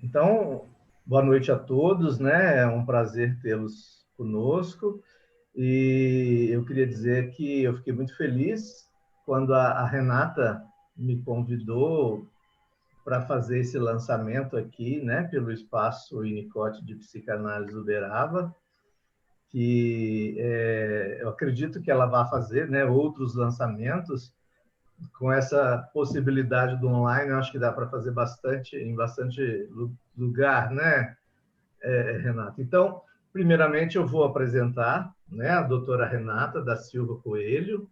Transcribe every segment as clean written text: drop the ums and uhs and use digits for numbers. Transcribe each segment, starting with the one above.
Então, boa noite a todos, né? É um prazer tê-los conosco. E eu queria dizer que eu fiquei muito feliz quando a Renata me convidou para fazer esse lançamento aqui, né, pelo Espaço Winnicott de Psicanálise Uberaba, que eu acredito que ela vai fazer, né, outros lançamentos com essa possibilidade do online. Eu acho que dá para fazer bastante em bastante lugar, né, Renata? Então, primeiramente eu vou apresentar, né, a doutora Renata da Silva Coelho,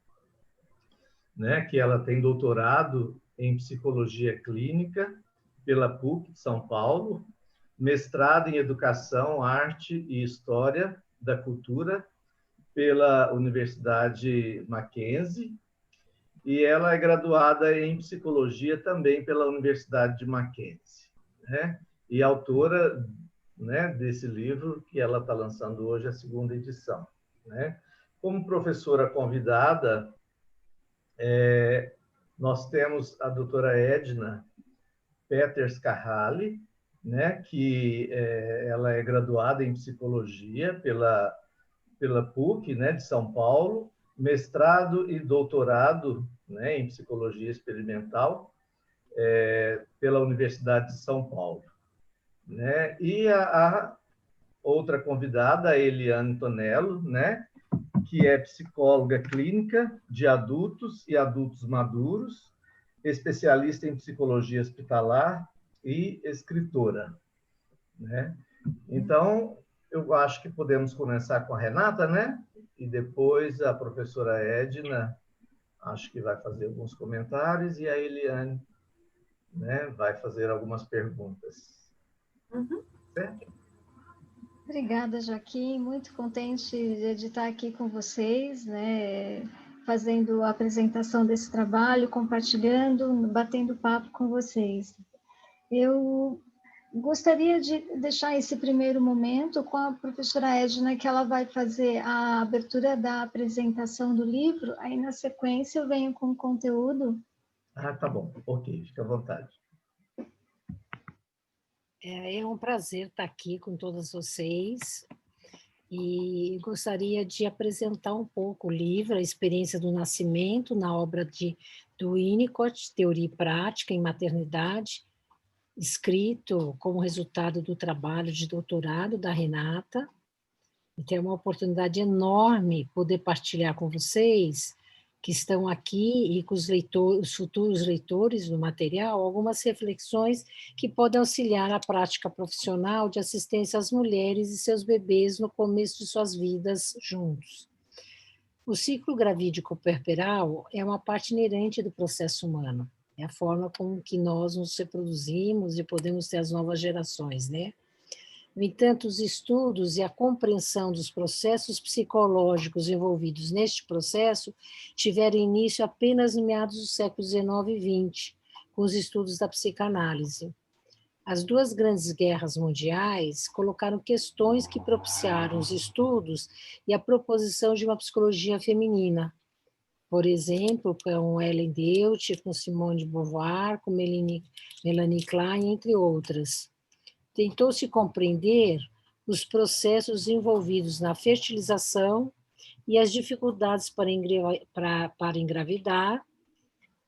né, que ela tem doutorado em psicologia clínica pela PUC de São Paulo, mestrado em educação, arte e história da cultura pela Universidade Mackenzie, e ela é graduada em psicologia também pela Universidade de Mackenzie, né? E autora, né, desse livro que ela está lançando hoje, a segunda edição, né? Como professora convidada, nós temos a doutora Edna Peters Carrali, né, que ela é graduada em psicologia pela PUC, né, de São Paulo, mestrado e doutorado, né, em psicologia experimental pela Universidade de São Paulo, né? E a outra convidada, a Eliane Tonello, né, que é psicóloga clínica de adultos e adultos maduros, especialista em psicologia hospitalar e escritora, né? Então, eu acho que podemos começar com a Renata, né? E depois a professora Edna, acho que vai fazer alguns comentários, e a Eliane, né, vai fazer algumas perguntas. Uhum. Certo? Obrigada, Joaquim. Muito contente de estar aqui com vocês, né, fazendo a apresentação desse trabalho, compartilhando, batendo papo com vocês. Eu gostaria de deixar esse primeiro momento com a professora Edna, que ela vai fazer a abertura da apresentação do livro, aí na sequência eu venho com o conteúdo. Ah, tá bom. Ok, fica à vontade. É um prazer estar aqui com todas vocês e gostaria de apresentar um pouco o livro, A Experiência do Nascimento, na obra do Winnicott, Teoria e Prática em Maternidade, escrito como resultado do trabalho de doutorado da Renata. E é uma oportunidade enorme poder partilhar com vocês que estão aqui e com os futuros leitores do material, algumas reflexões que podem auxiliar a prática profissional de assistência às mulheres e seus bebês no começo de suas vidas juntos. O ciclo gravídico puerperal é uma parte inerente do processo humano. É a forma com que nós nos reproduzimos e podemos ter as novas gerações, né? No entanto, os estudos e a compreensão dos processos psicológicos envolvidos neste processo tiveram início apenas em meados do século XIX e XX, com os estudos da psicanálise. As duas grandes guerras mundiais colocaram questões que propiciaram os estudos e a proposição de uma psicologia feminina. Por exemplo, com Ellen Deutsch, com Simone de Beauvoir, com Melanie Klein, entre outras. Tentou-se compreender os processos envolvidos na fertilização e as dificuldades para engravidar,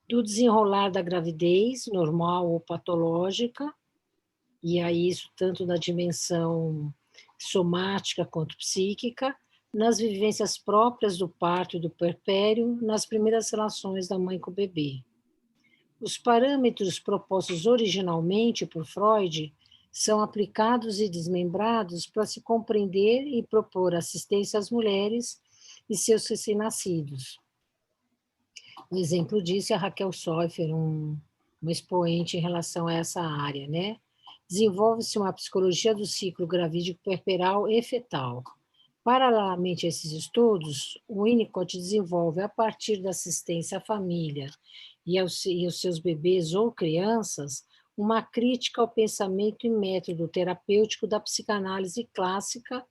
do desenrolar da gravidez, normal ou patológica, e aí isso tanto na dimensão somática quanto psíquica, nas vivências próprias do parto e do puerpério, nas primeiras relações da mãe com o bebê. Os parâmetros propostos originalmente por Freud são aplicados e desmembrados para se compreender e propor assistência às mulheres e seus recém-nascidos. Um exemplo disso é a Raquel Soifer, um expoente em relação a essa área, né? Desenvolve-se uma psicologia do ciclo gravídico puerperal e fetal. Paralelamente a esses estudos, o Winnicott desenvolve, a partir da assistência à família e aos seus bebês ou crianças, uma crítica ao pensamento e método terapêutico da psicanálise clássica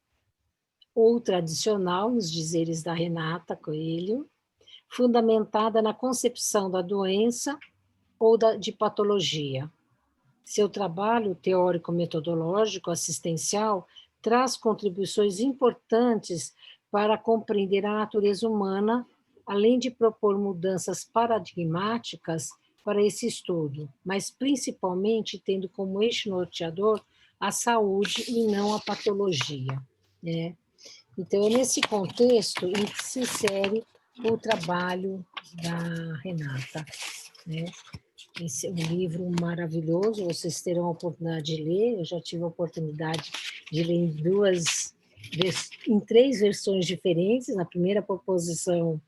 ou tradicional, nos dizeres da Renata Coelho, fundamentada na concepção da doença ou de patologia. Seu trabalho teórico-metodológico assistencial traz contribuições importantes para compreender a natureza humana, além de propor mudanças paradigmáticas para esse estudo, mas principalmente tendo como eixo norteador a saúde e não a patologia, né? Então, é nesse contexto em que se insere o trabalho da Renata, né? Esse é um livro maravilhoso, vocês terão a oportunidade de ler, eu já tive a oportunidade de ler em 3 versões diferentes, na primeira proposição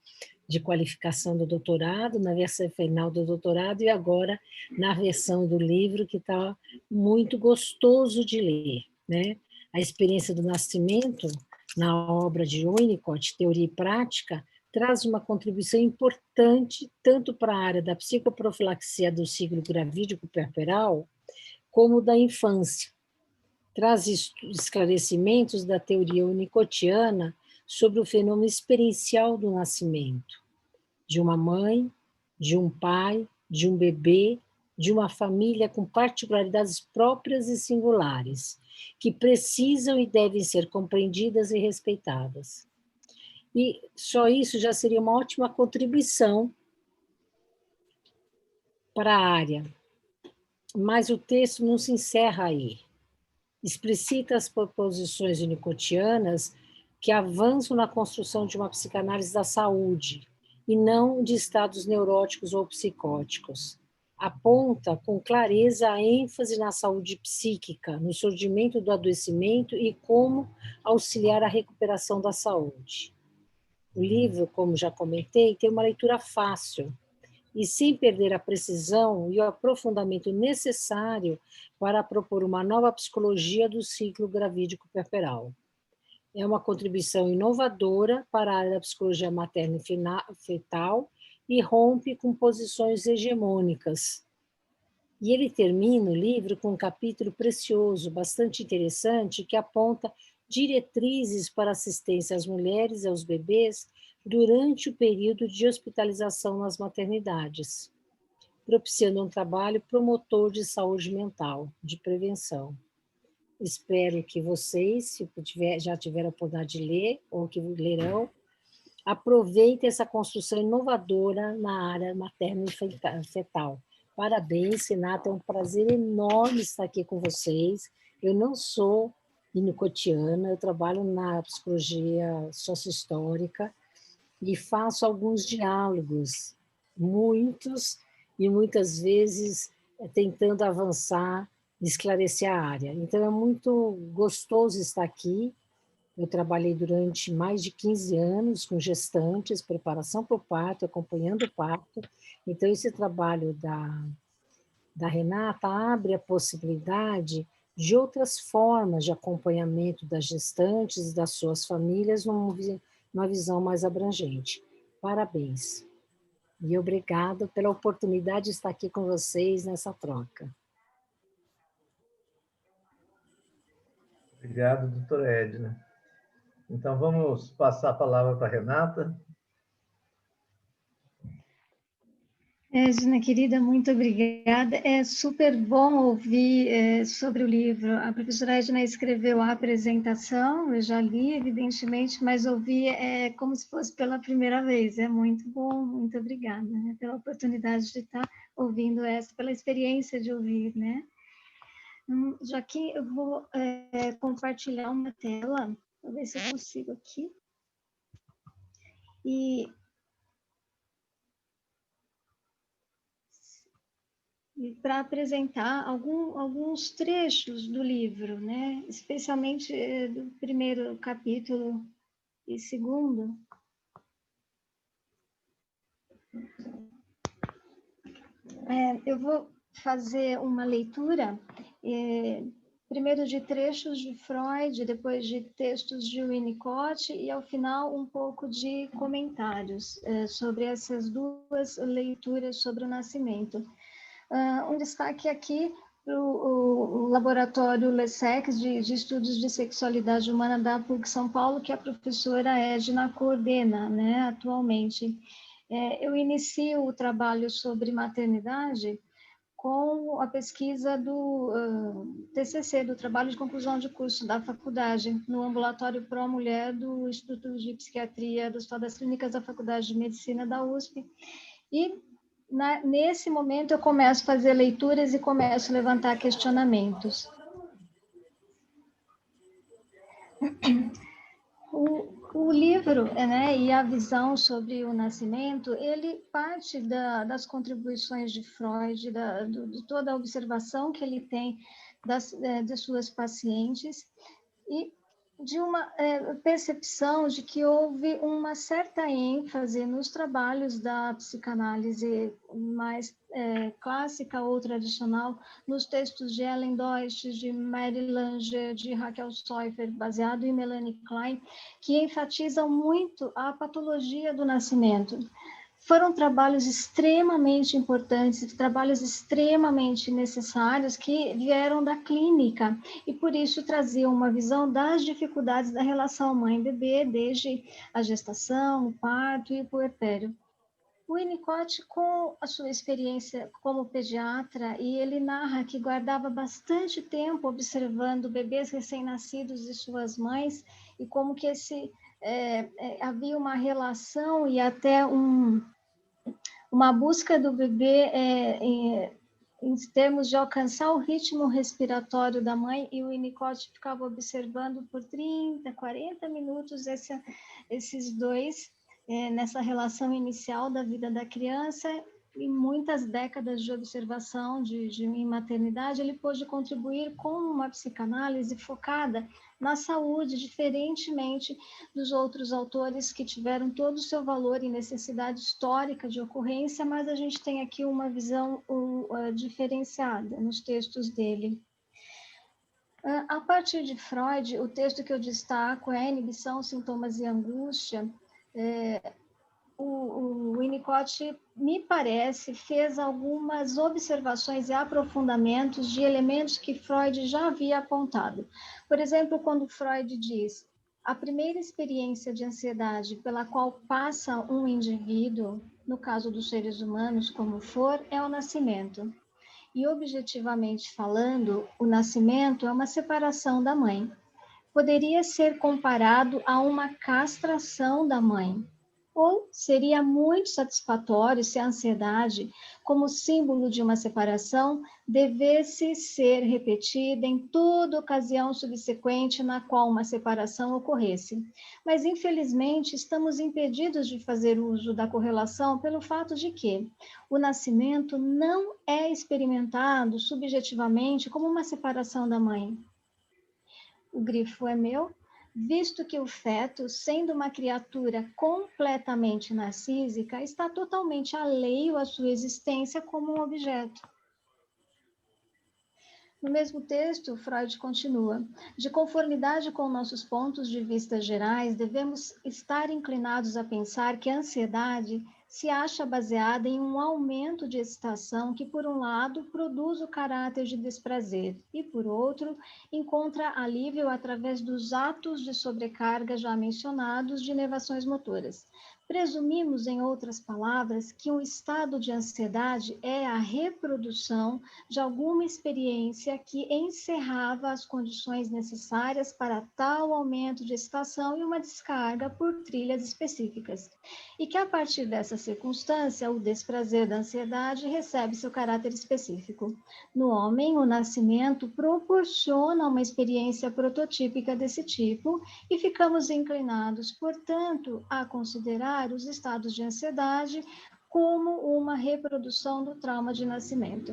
de qualificação do doutorado, na versão final do doutorado e agora na versão do livro, que está muito gostoso de ler, né? A experiência do nascimento, na obra de Winnicott, Teoria e Prática, traz uma contribuição importante tanto para a área da psicoprofilaxia do ciclo gravídico puerperal, como da infância. Traz esclarecimentos da teoria winnicottiana sobre o fenômeno experiencial do nascimento, de uma mãe, de um pai, de um bebê, de uma família com particularidades próprias e singulares, que precisam e devem ser compreendidas e respeitadas. E só isso já seria uma ótima contribuição para a área. Mas o texto não se encerra aí. Explicita as proposições winnicottianas que avançam na construção de uma psicanálise da saúde e não de estados neuróticos ou psicóticos. Aponta com clareza a ênfase na saúde psíquica, no surgimento do adoecimento e como auxiliar a recuperação da saúde. O livro, como já comentei, tem uma leitura fácil e sem perder a precisão e o aprofundamento necessário para propor uma nova psicologia do ciclo gravídico puerperal. É uma contribuição inovadora para a área da psicologia materna e fetal e rompe com posições hegemônicas. E ele termina o livro com um capítulo precioso, bastante interessante, que aponta diretrizes para assistência às mulheres e aos bebês durante o período de hospitalização nas maternidades, propiciando um trabalho promotor de saúde mental, de prevenção. Espero que vocês, se já tiveram a oportunidade de ler, ou que lerão, aproveitem essa construção inovadora na área materna e fetal. Parabéns, Renata, é um prazer enorme estar aqui com vocês. Eu não sou winnicottiana, eu trabalho na psicologia sociohistórica e faço alguns diálogos, muitos, e muitas vezes tentando avançar, esclarecer a área. Então, é muito gostoso estar aqui. Eu trabalhei durante mais de 15 anos com gestantes, preparação para o parto, acompanhando o parto. Então, esse trabalho da Renata abre a possibilidade de outras formas de acompanhamento das gestantes e das suas famílias numa visão mais abrangente. Parabéns. E obrigado pela oportunidade de estar aqui com vocês nessa troca. Obrigado, doutora Edna. Então, vamos passar a palavra para a Renata. Edna, querida, muito obrigada. É super bom ouvir sobre o livro. A professora Edna escreveu a apresentação, eu já li, evidentemente, mas ouvir é como se fosse pela primeira vez. É muito bom, muito obrigada, né, pela oportunidade de estar ouvindo essa, pela experiência de ouvir, né? Já que eu vou compartilhar uma tela, vou ver se eu consigo aqui. E para apresentar alguns trechos do livro, né? Especialmente do primeiro capítulo e segundo. Eu vou fazer uma leitura, primeiro de trechos de Freud, depois de textos de Winnicott e, ao final, um pouco de comentários sobre essas duas leituras sobre o nascimento. Um destaque aqui para o laboratório LESEC de Estudos de Sexualidade Humana da PUC São Paulo, que a professora Edna coordena, né, atualmente. Eu inicio o trabalho sobre maternidade com a pesquisa do TCC, do trabalho de conclusão de curso da faculdade, no ambulatório pró-mulher do Instituto de Psiquiatria do Hospital das Clínicas da Faculdade de Medicina da USP. E nesse momento eu começo a fazer leituras e começo a levantar questionamentos. O livro, né, e a visão sobre o nascimento, ele parte das contribuições de Freud, de toda a observação que ele tem de suas pacientes, e de uma percepção de que houve uma certa ênfase nos trabalhos da psicanálise mais clássica ou tradicional, nos textos de Ellen Deutsch, de Mary Langer, de Raquel Seufer, baseado em Melanie Klein, que enfatizam muito a patologia do nascimento. Foram trabalhos extremamente importantes, trabalhos extremamente necessários que vieram da clínica e, por isso, traziam uma visão das dificuldades da relação mãe-bebê, desde a gestação, o parto e o puerpério. O Winnicott, com a sua experiência como pediatra, e ele narra que guardava bastante tempo observando bebês recém-nascidos e suas mães, e como que havia uma relação e até uma busca do bebê em termos de alcançar o ritmo respiratório da mãe, e o Winnicott ficava observando por 30, 40 minutos esses dois, nessa relação inicial da vida da criança, e muitas décadas de observação em maternidade, ele pôde contribuir com uma psicanálise focada na saúde, diferentemente dos outros autores que tiveram todo o seu valor e necessidade histórica de ocorrência, mas a gente tem aqui uma visão diferenciada nos textos dele. A partir de Freud, o texto que eu destaco é A Inibição, Sintomas e Angústia. O Winnicott, me parece, fez algumas observações e aprofundamentos de elementos que Freud já havia apontado. Por exemplo, quando Freud diz: a primeira experiência de ansiedade pela qual passa um indivíduo, no caso dos seres humanos, como for, é o nascimento. E, objetivamente falando, o nascimento é uma separação da mãe. Poderia ser comparado a uma castração da mãe. Ou seria muito satisfatório se a ansiedade, como símbolo de uma separação, devesse ser repetida em toda ocasião subsequente na qual uma separação ocorresse. Mas, infelizmente, estamos impedidos de fazer uso da correlação pelo fato de que o nascimento não é experimentado subjetivamente como uma separação da mãe. O grifo é meu, visto que o feto, sendo uma criatura completamente narcísica, está totalmente alheio à sua existência como um objeto. No mesmo texto, Freud continua: de conformidade com nossos pontos de vista gerais, devemos estar inclinados a pensar que a ansiedade se acha baseada em um aumento de excitação que, por um lado, produz o caráter de desprazer e, por outro, encontra alívio através dos atos de sobrecarga já mencionados de inervações motoras. Presumimos, em outras palavras, que um estado de ansiedade é a reprodução de alguma experiência que encerrava as condições necessárias para tal aumento de excitação e uma descarga por trilhas específicas, e que a partir dessa circunstância, o desprazer da ansiedade recebe seu caráter específico. No homem, o nascimento proporciona uma experiência prototípica desse tipo e ficamos inclinados, portanto, a considerar os estados de ansiedade como uma reprodução do trauma de nascimento.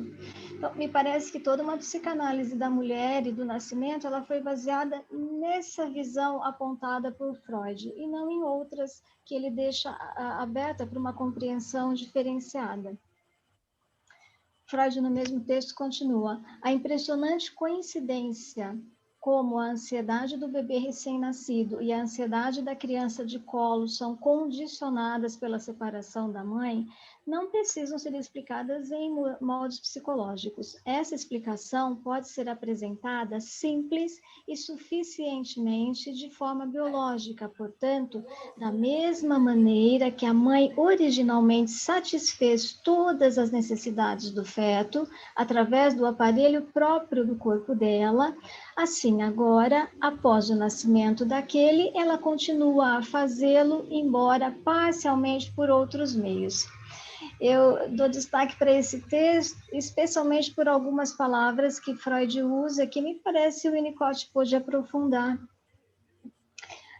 Então, me parece que toda uma psicanálise da mulher e do nascimento, ela foi baseada nessa visão apontada por Freud, e não em outras que ele deixa aberta para uma compreensão diferenciada. Freud, no mesmo texto, continua: a impressionante coincidência como a ansiedade do bebê recém-nascido e a ansiedade da criança de colo são condicionadas pela separação da mãe, não precisam ser explicadas em moldes psicológicos. Essa explicação pode ser apresentada simples e suficientemente de forma biológica, portanto, da mesma maneira que a mãe originalmente satisfez todas as necessidades do feto através do aparelho próprio do corpo dela, assim agora, após o nascimento daquele, ela continua a fazê-lo, embora parcialmente por outros meios. Eu dou destaque para esse texto, especialmente por algumas palavras que Freud usa, que me parece o Winnicott pôde aprofundar.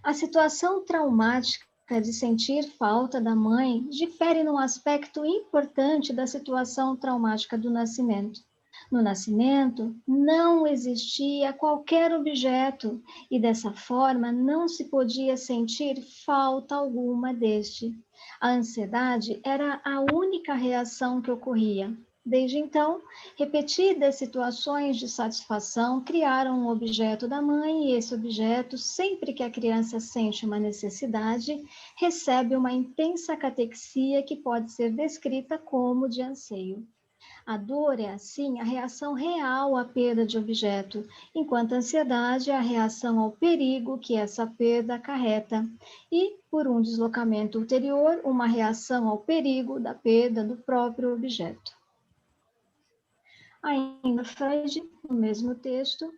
A situação traumática de sentir falta da mãe difere num aspecto importante da situação traumática do nascimento. No nascimento, não existia qualquer objeto e, dessa forma, não se podia sentir falta alguma deste. A ansiedade era a única reação que ocorria. Desde então, repetidas situações de satisfação criaram um objeto da mãe e esse objeto, sempre que a criança sente uma necessidade, recebe uma intensa catexia que pode ser descrita como de anseio. A dor é, assim, a reação real à perda de objeto, enquanto a ansiedade é a reação ao perigo que essa perda acarreta, e, por um deslocamento ulterior, uma reação ao perigo da perda do próprio objeto. Ainda Freud, no mesmo texto,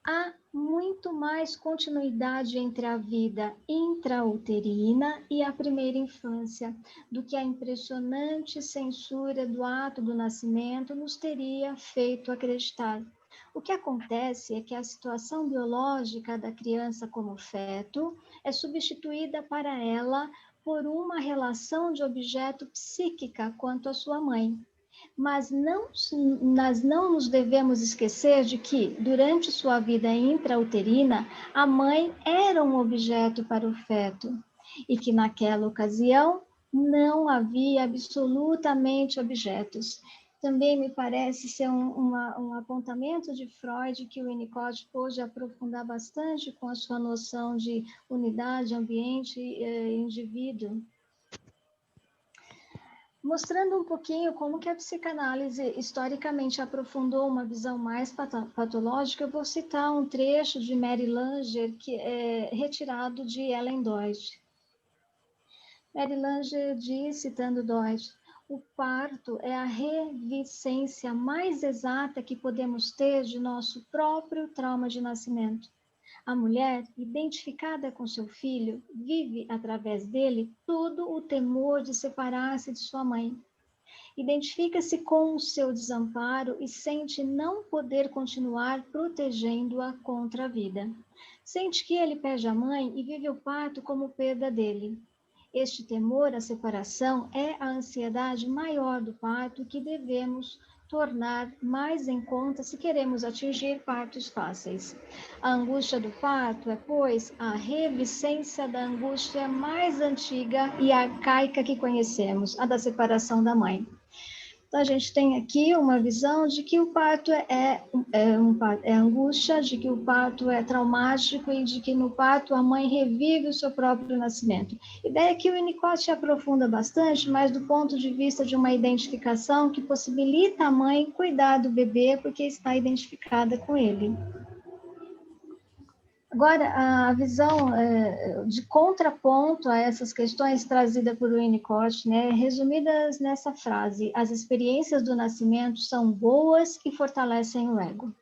há muito mais continuidade entre a vida intrauterina e a primeira infância do que a impressionante censura do ato do nascimento nos teria feito acreditar. O que acontece é que a situação biológica da criança como feto é substituída para ela por uma relação de objeto psíquica quanto à sua mãe. Mas nós não nos devemos esquecer de que, durante sua vida intrauterina, a mãe era um objeto para o feto e que, naquela ocasião, não havia absolutamente objetos. Também me parece ser um apontamento de Freud que o Winnicott pôde aprofundar bastante com a sua noção de unidade, ambiente e indivíduo. Mostrando um pouquinho como que a psicanálise historicamente aprofundou uma visão mais patológica, eu vou citar um trecho de Mary Langer, que é retirado de Ellen Deutsch. Mary Langer diz, citando Deutsch, o parto é a reviscência mais exata que podemos ter de nosso próprio trauma de nascimento. A mulher, identificada com seu filho, vive através dele todo o temor de separar-se de sua mãe. Identifica-se com o seu desamparo e sente não poder continuar protegendo-a contra a vida. Sente que ele perde a mãe e vive o parto como perda dele. Este temor à separação é a ansiedade maior do parto que devemos tornar mais em conta se queremos atingir partos fáceis. A angústia do parto é, pois, a revivência da angústia mais antiga e arcaica que conhecemos, a da separação da mãe. Então, a gente tem aqui uma visão de que o parto é angústia, de que o parto é traumático e de que no parto a mãe revive o seu próprio nascimento. Ideia que o Winnicott aprofunda bastante, mas do ponto de vista de uma identificação que possibilita a mãe cuidar do bebê porque está identificada com ele. Agora, a visão de contraponto a essas questões trazida por Winnicott, resumidas nessa frase: as experiências do nascimento são boas e fortalecem o ego.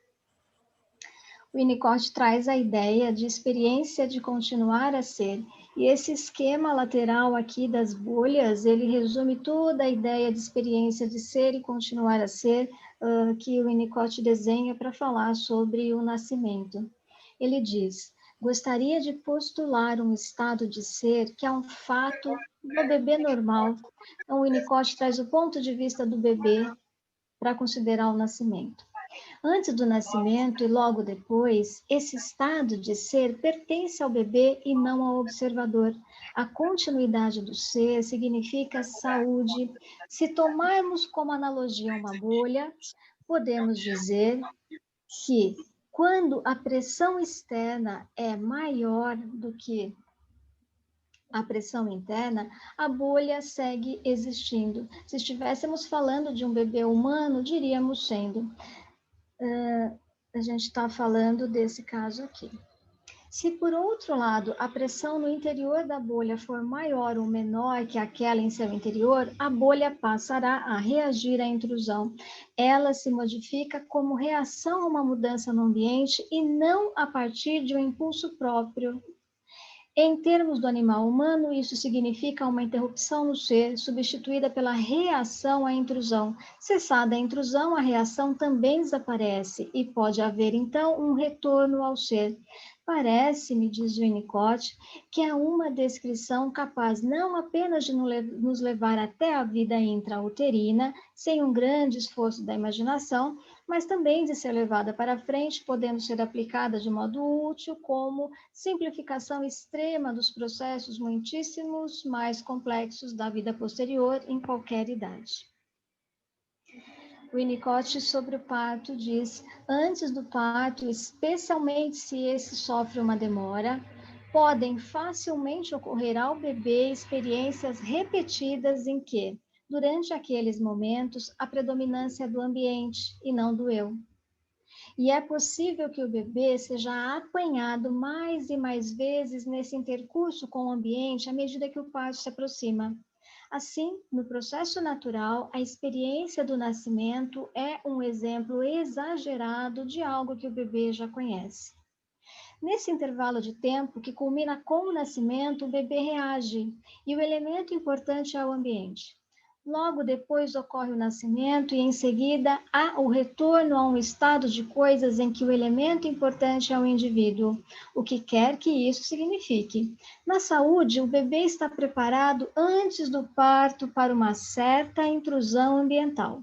Winnicott traz a ideia de experiência de continuar a ser, e esse esquema lateral aqui das bolhas, ele resume toda a ideia de experiência de ser e continuar a ser que o Winnicott desenha para falar sobre o nascimento. Ele diz: gostaria de postular um estado de ser que é um fato do bebê normal. Então, o Winnicott traz o ponto de vista do bebê para considerar o nascimento. Antes do nascimento e logo depois, esse estado de ser pertence ao bebê e não ao observador. A continuidade do ser significa saúde. Se tomarmos como analogia uma bolha, podemos dizer que quando a pressão externa é maior do que a pressão interna, a bolha segue existindo. Se estivéssemos falando de um bebê humano, diríamos sendo. A gente está falando desse caso aqui. Se, por outro lado, a pressão no interior da bolha for maior ou menor que aquela em seu interior, a bolha passará a reagir à intrusão. Ela se modifica como reação a uma mudança no ambiente e não a partir de um impulso próprio. Em termos do animal humano, isso significa uma interrupção no ser, substituída pela reação à intrusão. Cessada a intrusão, a reação também desaparece e pode haver, então, um retorno ao ser. Parece-me, diz Winnicott, que é uma descrição capaz não apenas de nos levar até a vida intrauterina, sem um grande esforço da imaginação, mas também de ser levada para frente, podendo ser aplicada de modo útil como simplificação extrema dos processos muitíssimos mais complexos da vida posterior em qualquer idade. Winnicott, sobre o parto, diz: antes do parto, especialmente se esse sofre uma demora, podem facilmente ocorrer ao bebê experiências repetidas em que, durante aqueles momentos, a predominância é do ambiente e não do eu. E é possível que o bebê seja apanhado mais e mais vezes nesse intercurso com o ambiente à medida que o parto se aproxima. Assim, no processo natural, a experiência do nascimento é um exemplo exagerado de algo que o bebê já conhece. Nesse intervalo de tempo que culmina com o nascimento, o bebê reage, e o elemento importante é o ambiente. Logo depois ocorre o nascimento e, em seguida, há o retorno a um estado de coisas em que o elemento importante é o indivíduo, o que quer que isso signifique. Na saúde, o bebê está preparado antes do parto para uma certa intrusão ambiental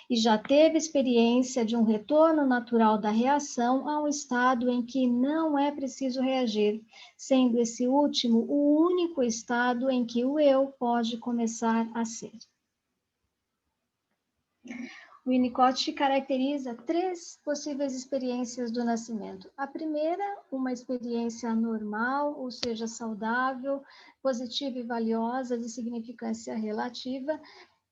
e já teve experiência de um retorno natural da reação a um estado em que não é preciso reagir, sendo esse último o único estado em que o eu pode começar a ser. Winnicott caracteriza 3 possíveis experiências do nascimento. A primeira, uma experiência normal, ou seja, saudável, positiva e valiosa, de significância relativa.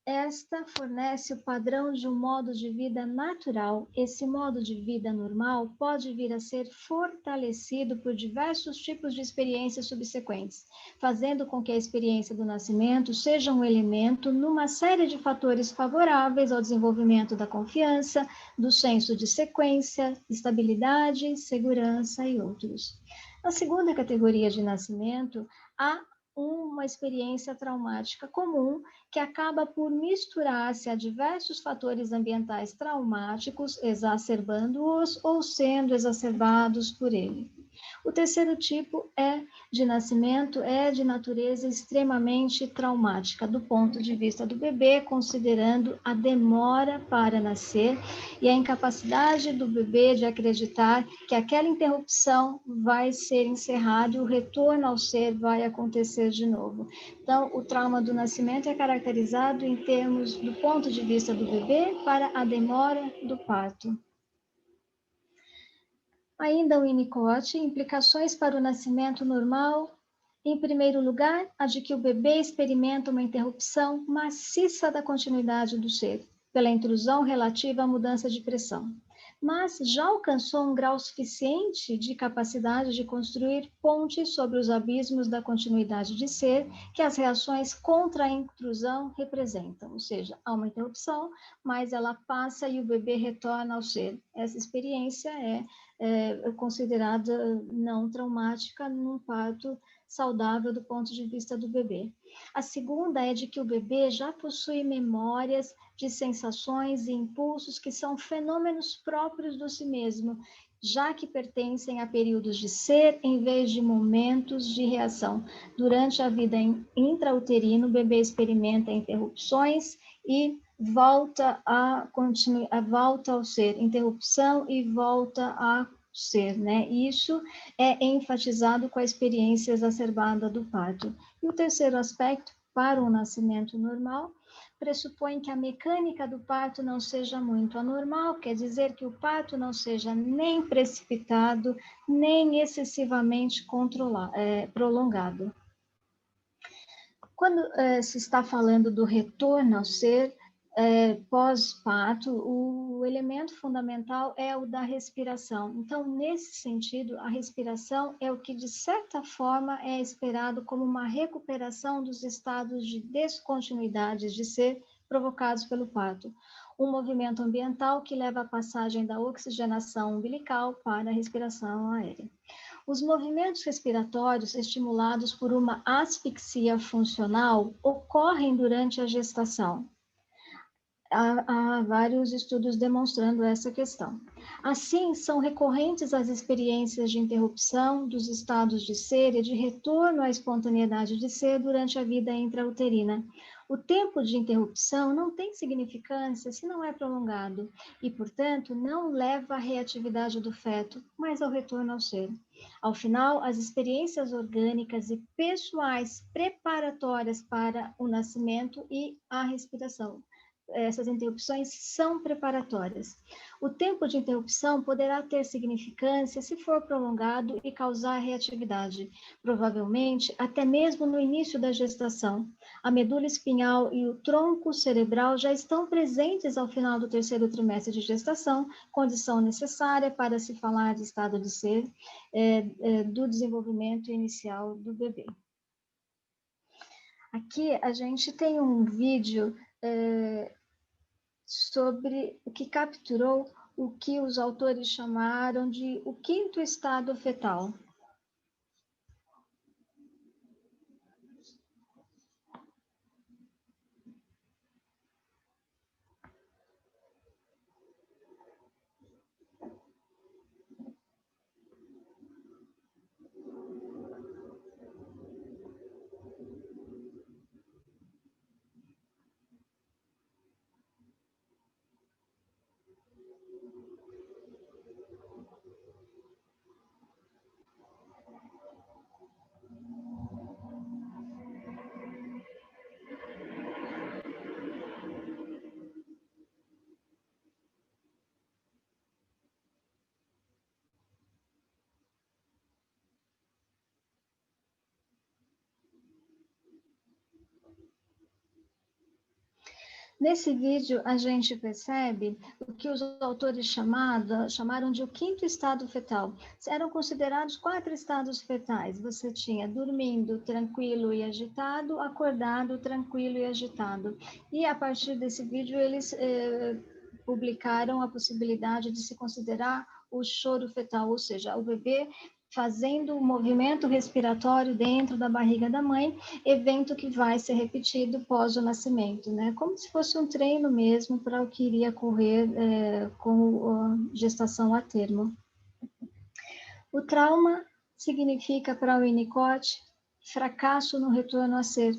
Esta fornece o padrão de um modo de vida natural. Esse modo de vida normal pode vir a ser fortalecido por diversos tipos de experiências subsequentes, fazendo com que a experiência do nascimento seja um elemento numa série de fatores favoráveis ao desenvolvimento da confiança, do senso de sequência, estabilidade, segurança e outros. Na segunda categoria de nascimento, há uma experiência traumática comum que acaba por misturar-se a diversos fatores ambientais traumáticos, exacerbando-os ou sendo exacerbados por ele. O terceiro tipo de nascimento é de natureza extremamente traumática, do ponto de vista do bebê, considerando a demora para nascer e a incapacidade do bebê de acreditar que aquela interrupção vai ser encerrada e o retorno ao ser vai acontecer de novo. Então, o trauma do nascimento é caracterizado em termos do ponto de vista do bebê para a demora do parto. Ainda o Winnicott, implicações para o nascimento normal. Em primeiro lugar, a de que o bebê experimenta uma interrupção maciça da continuidade do ser, pela intrusão relativa à mudança de pressão. Mas já alcançou um grau suficiente de capacidade de construir pontes sobre os abismos da continuidade de ser que as reações contra a intrusão representam. Ou seja, há uma interrupção, mas ela passa e o bebê retorna ao ser. Essa experiência é considerada não traumática num parto saudável do ponto de vista do bebê. A segunda é de que o bebê já possui memórias de sensações e impulsos que são fenômenos próprios do si mesmo, já que pertencem a períodos de ser em vez de momentos de reação. Durante a vida intrauterina, o bebê experimenta interrupções e volta ao ser, interrupção e volta a ser, né? Isso é enfatizado com a experiência exacerbada do parto. E o terceiro aspecto, para um nascimento normal, pressupõe que a mecânica do parto não seja muito anormal, quer dizer que o parto não seja nem precipitado, nem excessivamente prolongado. Quando se está falando do retorno ao ser, pós-parto, o elemento fundamental é o da respiração. Então, nesse sentido, a respiração é o que, de certa forma, é esperado como uma recuperação dos estados de descontinuidade de ser provocados pelo parto. Um movimento ambiental que leva à passagem da oxigenação umbilical para a respiração aérea. Os movimentos respiratórios estimulados por uma asfixia funcional ocorrem durante a gestação. Há vários estudos demonstrando essa questão. Assim, são recorrentes as experiências de interrupção dos estados de ser e de retorno à espontaneidade de ser durante a vida intrauterina. O tempo de interrupção não tem significância se não é prolongado e, portanto, não leva à reatividade do feto, mas ao retorno ao ser. Ao final, as experiências orgânicas e pessoais preparatórias para o nascimento e a respiração. Essas interrupções são preparatórias. O tempo de interrupção poderá ter significância se for prolongado e causar reatividade, provavelmente até mesmo no início da gestação. A medula espinhal e o tronco cerebral já estão presentes ao final do terceiro trimestre de gestação, condição necessária para se falar de estado de ser do desenvolvimento inicial do bebê. Aqui a gente tem um vídeo sobre o que capturou o que os autores chamaram de o quinto estado fetal. Nesse vídeo, a gente percebe o que os autores chamaram de o quinto estado fetal. Eram considerados 4 estados fetais. Você tinha dormindo, tranquilo e agitado, acordado, tranquilo e agitado. E a partir desse vídeo, eles publicaram a possibilidade de se considerar o choro fetal, ou seja, o bebê fazendo o movimento respiratório dentro da barriga da mãe, evento que vai ser repetido pós o nascimento, né? Como se fosse um treino mesmo para o que iria ocorrer com a gestação a termo. O trauma significa para o Winnicott fracasso no retorno a ser.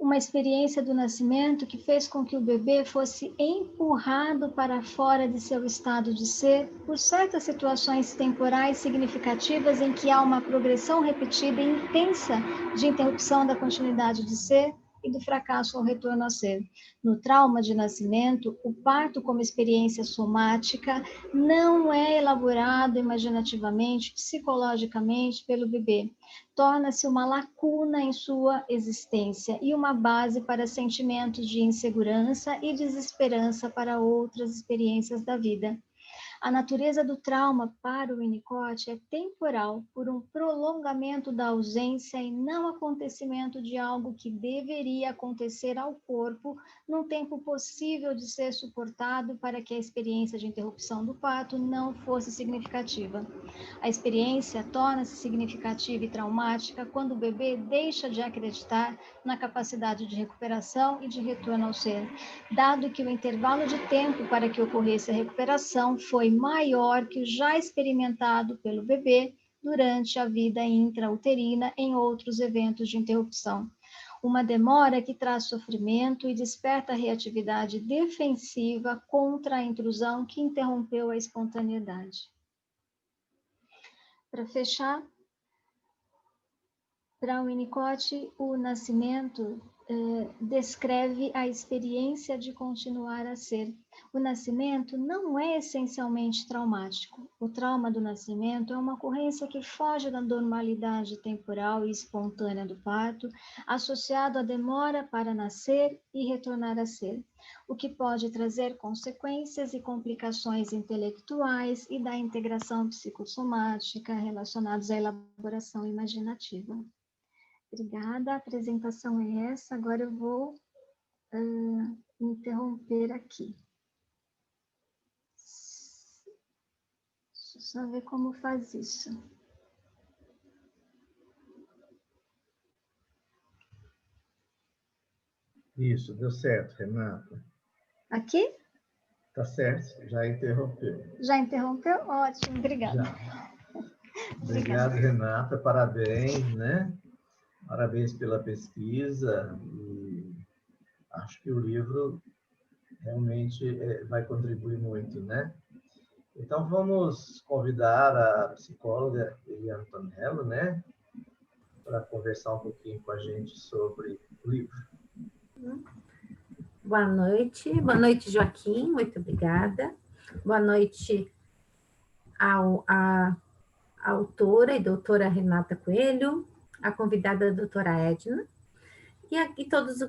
Uma experiência do nascimento que fez com que o bebê fosse empurrado para fora de seu estado de ser por certas situações temporais significativas em que há uma progressão repetida e intensa de interrupção da continuidade de ser e do fracasso ao retorno ao ser. No trauma de nascimento, o parto como experiência somática não é elaborado imaginativamente, psicologicamente pelo bebê. Torna-se uma lacuna em sua existência e uma base para sentimentos de insegurança e desesperança para outras experiências da vida. A natureza do trauma para o Winnicott é temporal, por um prolongamento da ausência e não acontecimento de algo que deveria acontecer ao corpo num tempo possível de ser suportado para que a experiência de interrupção do parto não fosse significativa. A experiência torna-se significativa e traumática quando o bebê deixa de acreditar na capacidade de recuperação e de retorno ao ser, dado que o intervalo de tempo para que ocorresse a recuperação foi maior que o já experimentado pelo bebê durante a vida intrauterina em outros eventos de interrupção. Uma demora que traz sofrimento e desperta a reatividade defensiva contra a intrusão que interrompeu a espontaneidade. Para fechar, para o Winnicott, o nascimento descreve a experiência de continuar a ser. O nascimento não é essencialmente traumático. O trauma do nascimento é uma ocorrência que foge da normalidade temporal e espontânea do parto, associado à demora para nascer e retornar a ser, o que pode trazer consequências e complicações intelectuais e da integração psicossomática relacionados à elaboração imaginativa. Obrigada, a apresentação é essa. Agora eu vou interromper aqui. Deixa eu só ver como faz isso. Isso, deu certo, Renata. Aqui? Tá certo, já interrompeu. Já interrompeu? Ótimo, obrigada. Já. Obrigado, Renata, parabéns, né? Parabéns pela pesquisa. E acho que o livro realmente vai contribuir muito, né? Então, vamos convidar a psicóloga Eliane Tonello, né? Para conversar um pouquinho com a gente sobre o livro. Boa noite, Joaquim, muito obrigada. Boa noite à autora e doutora Renata Coelho, a convidada a doutora Edna, e todos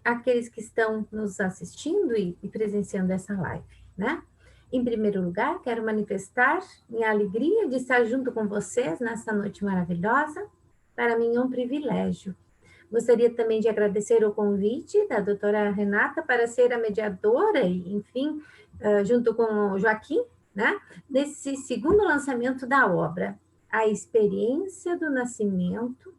aqueles que estão nos assistindo e presenciando essa live, né? Em primeiro lugar, quero manifestar minha alegria de estar junto com vocês nessa noite maravilhosa. Para mim é um privilégio. Gostaria também de agradecer o convite da doutora Renata para ser a mediadora e, enfim, junto com o Joaquim, né, nesse segundo lançamento da obra, A Experiência do Nascimento,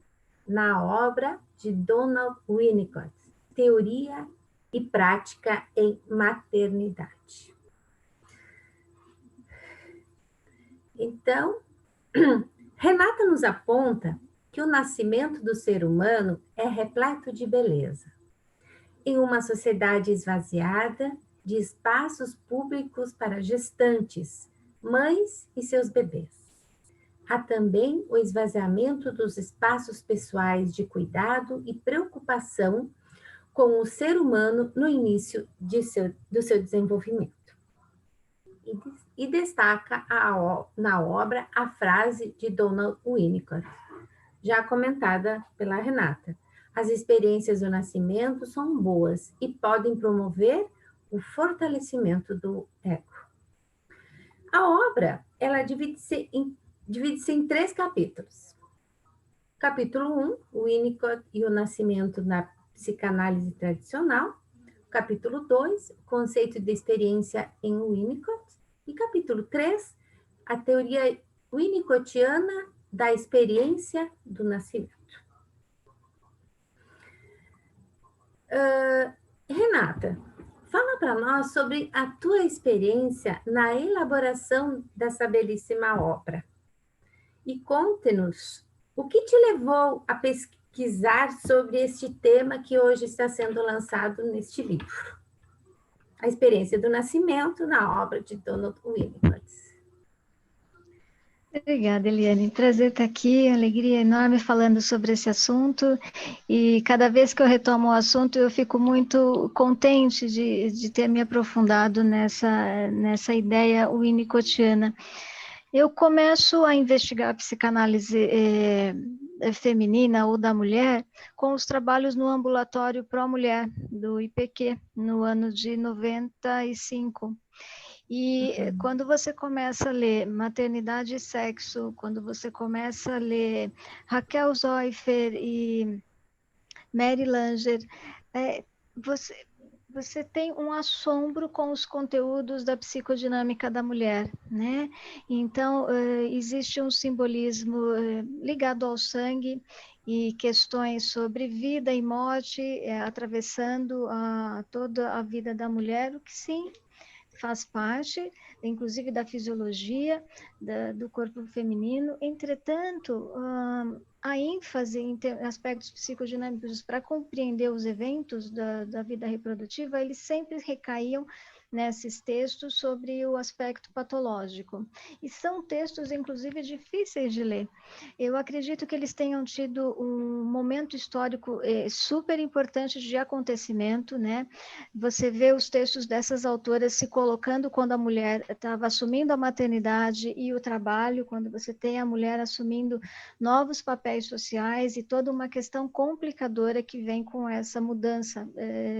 na obra de Donald Winnicott, Teoria e Prática em Maternidade. Então, Renata nos aponta que o nascimento do ser humano é repleto de beleza. Em uma sociedade esvaziada de espaços públicos para gestantes, mães e seus bebês. Há também o esvaziamento dos espaços pessoais de cuidado e preocupação com o ser humano no início do seu desenvolvimento. E destaca na obra a frase de Donald Winnicott, já comentada pela Renata. As experiências do nascimento são boas e podem promover o fortalecimento do ego. A obra, ela divide-se em 3 capítulos. Capítulo 1, Winnicott e o nascimento na psicanálise tradicional. Capítulo 2, o conceito de experiência em Winnicott. E capítulo 3, a teoria winnicottiana da experiência do nascimento. Renata, fala para nós sobre a tua experiência na elaboração dessa belíssima obra. E conte-nos o que te levou a pesquisar sobre este tema que hoje está sendo lançado neste livro. A experiência do nascimento na obra de Donald Winnicott. Obrigada, Eliane. Prazer estar aqui, alegria enorme falando sobre esse assunto. E cada vez que eu retomo o assunto, eu fico muito contente de ter me aprofundado nessa ideia winnicottiana. Eu começo a investigar a psicanálise feminina ou da mulher com os trabalhos no ambulatório pró-mulher do IPQ, no ano de 95. E quando você começa a ler Maternidade e Sexo, quando você começa a ler Raquel Zoifer e Mary Langer, você tem um assombro com os conteúdos da psicodinâmica da mulher, né? Então, existe um simbolismo ligado ao sangue e questões sobre vida e morte atravessando toda a vida da mulher, o que sim faz parte, inclusive, da fisiologia do corpo feminino. Entretanto, a ênfase em aspectos psicodinâmicos para compreender os eventos da vida reprodutiva, eles sempre recaíam nesses textos sobre o aspecto patológico. E são textos, inclusive, difíceis de ler. Eu acredito que eles tenham tido um momento histórico super importante de acontecimento, né? Você vê os textos dessas autoras se colocando quando a mulher estava assumindo a maternidade e o trabalho, quando você tem a mulher assumindo novos papéis sociais e toda uma questão complicadora que vem com essa mudança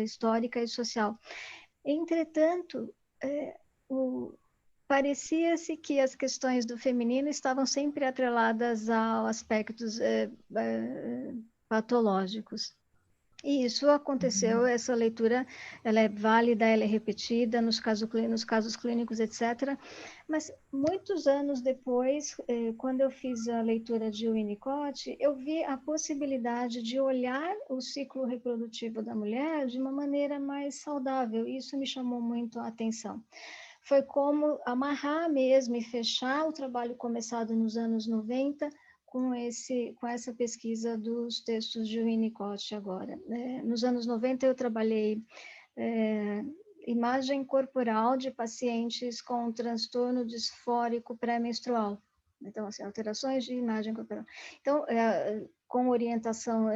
histórica e social. Entretanto, parecia-se que as questões do feminino estavam sempre atreladas a aspectos patológicos. E isso aconteceu, essa leitura, ela é válida, ela é repetida nos casos clínicos, etc. Mas muitos anos depois, quando eu fiz a leitura de Winnicott, eu vi a possibilidade de olhar o ciclo reprodutivo da mulher de uma maneira mais saudável. Isso me chamou muito a atenção. Foi como amarrar mesmo e fechar o trabalho começado nos anos 90 com essa pesquisa dos textos de Winnicott agora. Nos anos 90 eu trabalhei imagem corporal de pacientes com transtorno disfórico pré-menstrual. Então, assim, alterações de imagem corporal. Então, com orientação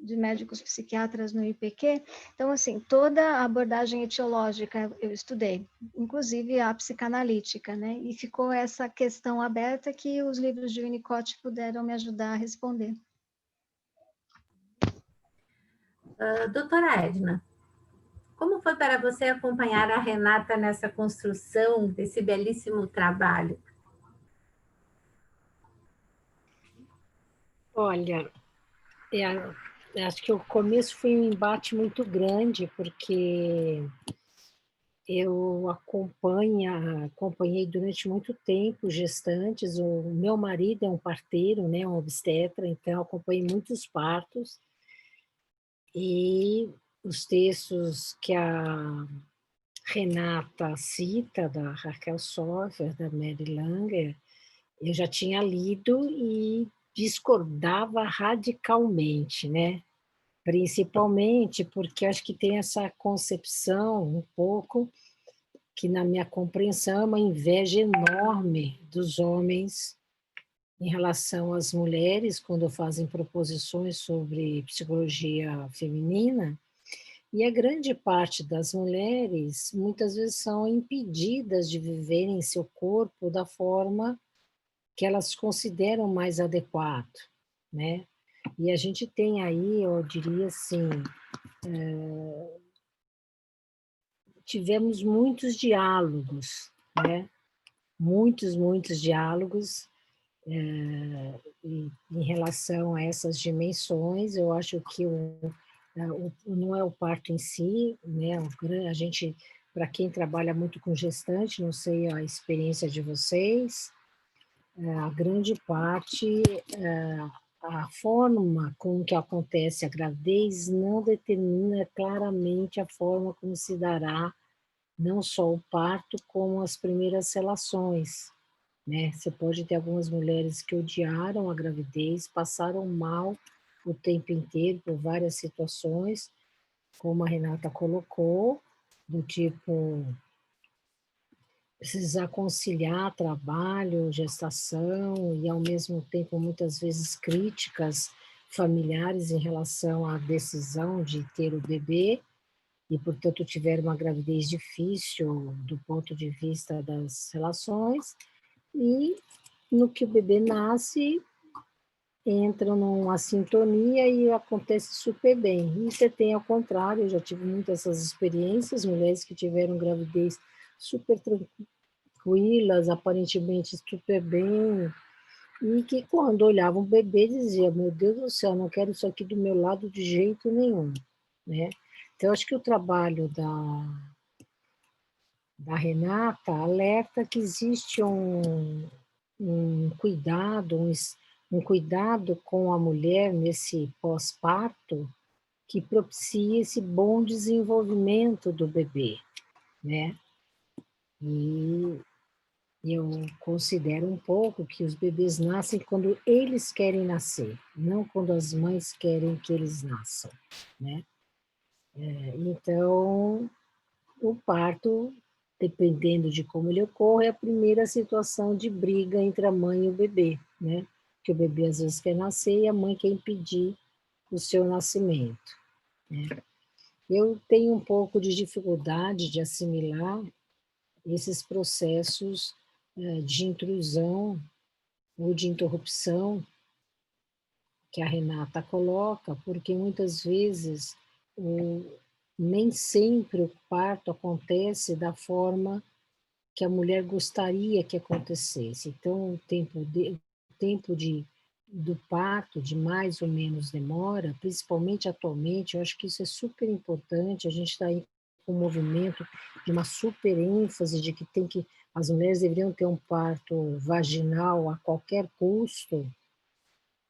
de médicos psiquiatras no IPQ, então, assim, toda a abordagem etiológica eu estudei, inclusive a psicanalítica, né? E ficou essa questão aberta que os livros de Winnicott puderam me ajudar a responder. Doutora Edna, como foi para você acompanhar a Renata nessa construção desse belíssimo trabalho? Olha, acho que o começo foi um embate muito grande, porque eu acompanhei durante muito tempo gestantes. O meu marido é um parteiro, né, um obstetra, então eu acompanhei muitos partos. E os textos que a Renata cita, da Raquel Soffer, da Mary Langer, eu já tinha lido e discordava radicalmente, né? Principalmente porque acho que tem essa concepção um pouco, que na minha compreensão é uma inveja enorme dos homens em relação às mulheres quando fazem proposições sobre psicologia feminina. E a grande parte das mulheres, muitas vezes, são impedidas de viverem seu corpo da forma que elas consideram mais adequado, né? E a gente tem aí, eu diria assim, tivemos muitos diálogos, né? Muitos diálogos em relação a essas dimensões. Eu acho que não é o parto em si, né? A gente, para quem trabalha muito com gestante, não sei a experiência de vocês, a grande parte, a forma com que acontece a gravidez não determina claramente a forma como se dará não só o parto, como as primeiras relações, né? Você pode ter algumas mulheres que odiaram a gravidez, passaram mal o tempo inteiro por várias situações, como a Renata colocou, do tipo precisar conciliar trabalho, gestação e, ao mesmo tempo, muitas vezes críticas familiares em relação à decisão de ter o bebê e, portanto, tiveram uma gravidez difícil do ponto de vista das relações. E no que o bebê nasce, entram numa sintonia e acontece super bem. E você tem ao contrário, eu já tive muitas essas experiências, mulheres que tiveram gravidez super tranquilas, aparentemente super bem, e que quando olhavam o bebê diziam, meu Deus do céu, não quero isso aqui do meu lado de jeito nenhum, né? Então, acho que o trabalho da Renata alerta que existe um cuidado, um cuidado com a mulher nesse pós-parto que propicia esse bom desenvolvimento do bebê, né? E eu considero um pouco que os bebês nascem quando eles querem nascer, não quando as mães querem que eles nasçam, né? Então, o parto, dependendo de como ele ocorre, é a primeira situação de briga entre a mãe e o bebê, né? Que o bebê às vezes quer nascer e a mãe quer impedir o seu nascimento, né? Eu tenho um pouco de dificuldade de assimilar esses processos de intrusão ou de interrupção que a Renata coloca, porque muitas vezes nem sempre o parto acontece da forma que a mulher gostaria que acontecesse. Então, do parto, de mais ou menos demora, principalmente atualmente, eu acho que isso é super importante, a gente está aí com um movimento de uma super ênfase de que as mulheres deveriam ter um parto vaginal a qualquer custo,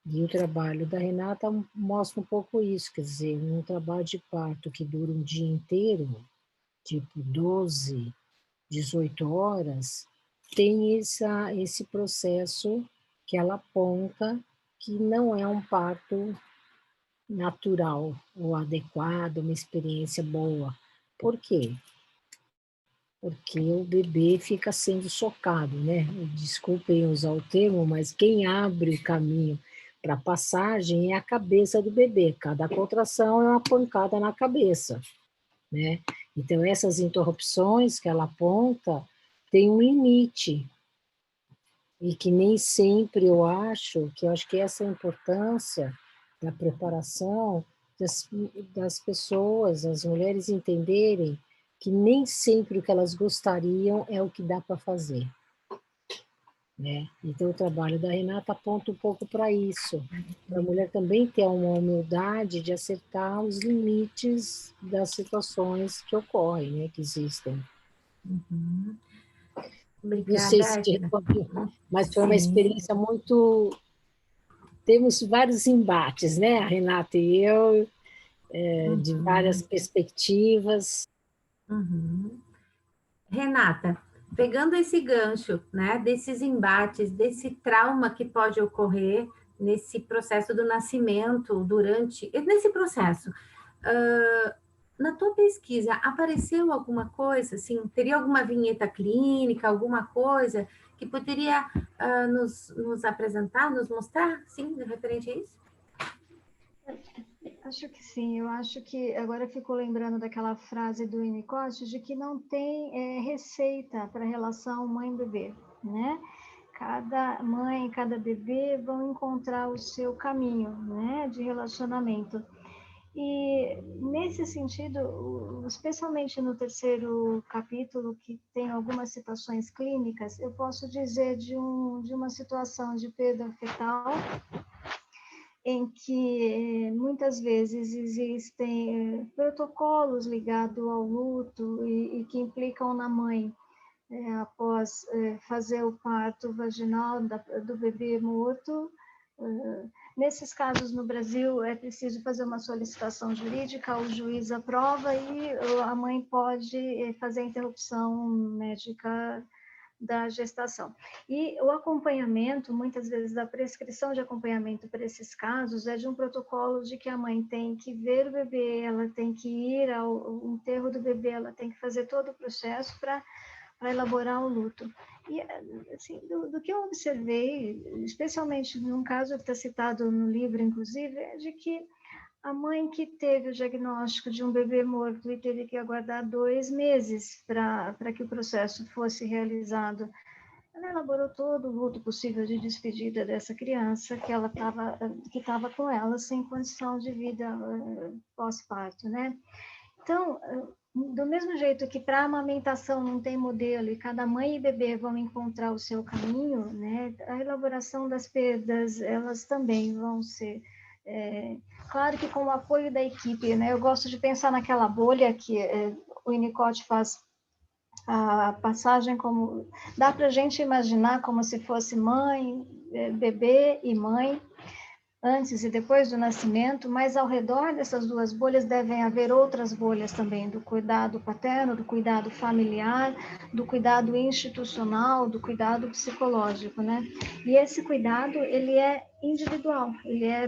e o trabalho da Renata mostra um pouco isso, quer dizer, um trabalho de parto que dura um dia inteiro, tipo 12, 18 horas, tem esse processo que ela aponta que não é um parto natural ou adequado, uma experiência boa. Por quê? Porque o bebê fica sendo socado, né? Desculpem usar o termo, mas quem abre o caminho para a passagem é a cabeça do bebê. Cada contração é uma pancada na cabeça, né? Então, essas interrupções que ela aponta têm um limite, e que nem sempre eu acho que essa é a importância da preparação das pessoas, as mulheres entenderem que nem sempre o que elas gostariam é o que dá para fazer, né? Então, o trabalho da Renata aponta um pouco para isso, para a mulher também ter uma humildade de acertar os limites das situações que ocorrem, né, que existem. Uhum. Não sei Obrigada, se te Angela. respondeu, mas foi uma Sim. experiência muito... Temos vários embates, né, a Renata e eu, de várias Uhum. perspectivas. Uhum. Renata, pegando esse gancho, né, desses embates, desse trauma que pode ocorrer nesse processo do nascimento, nesse processo, na tua pesquisa, apareceu alguma coisa, assim, teria alguma vinheta clínica, alguma coisa que poderia nos apresentar, nos mostrar, sim, referente a isso? Acho que sim, eu acho que agora eu fico lembrando daquela frase do Winnicott de que não tem receita para a relação mãe-bebê, né? Cada mãe, cada bebê vão encontrar o seu caminho, né, de relacionamento. E nesse sentido, especialmente no terceiro capítulo, que tem algumas situações clínicas, eu posso dizer de uma situação de perda fetal, em que muitas vezes existem protocolos ligados ao luto e que implicam na mãe, após fazer o parto vaginal do bebê morto. Nesses casos no Brasil é preciso fazer uma solicitação jurídica, o juiz aprova e a mãe pode fazer a interrupção médica da gestação. E o acompanhamento, muitas vezes, a prescrição de acompanhamento para esses casos é de um protocolo de que a mãe tem que ver o bebê, ela tem que ir ao enterro do bebê, ela tem que fazer todo o processo para elaborar o luto. E, assim, do que eu observei, especialmente num caso que está citado no livro, inclusive, é de que a mãe que teve o diagnóstico de um bebê morto e teve que aguardar 2 meses para que o processo fosse realizado, ela elaborou todo o luto possível de despedida dessa criança que estava com ela sem condição de vida pós-parto, né? Então, do mesmo jeito que para a amamentação não tem modelo e cada mãe e bebê vão encontrar o seu caminho, né? A elaboração das perdas, elas também vão ser... claro que com o apoio da equipe, né? Eu gosto de pensar naquela bolha que o Winnicott faz a passagem como... Dá para a gente imaginar como se fosse mãe, bebê e mãe, antes e depois do nascimento, mas ao redor dessas duas bolhas devem haver outras bolhas também, do cuidado paterno, do cuidado familiar, do cuidado institucional, do cuidado psicológico, né? E esse cuidado, ele é individual, ele é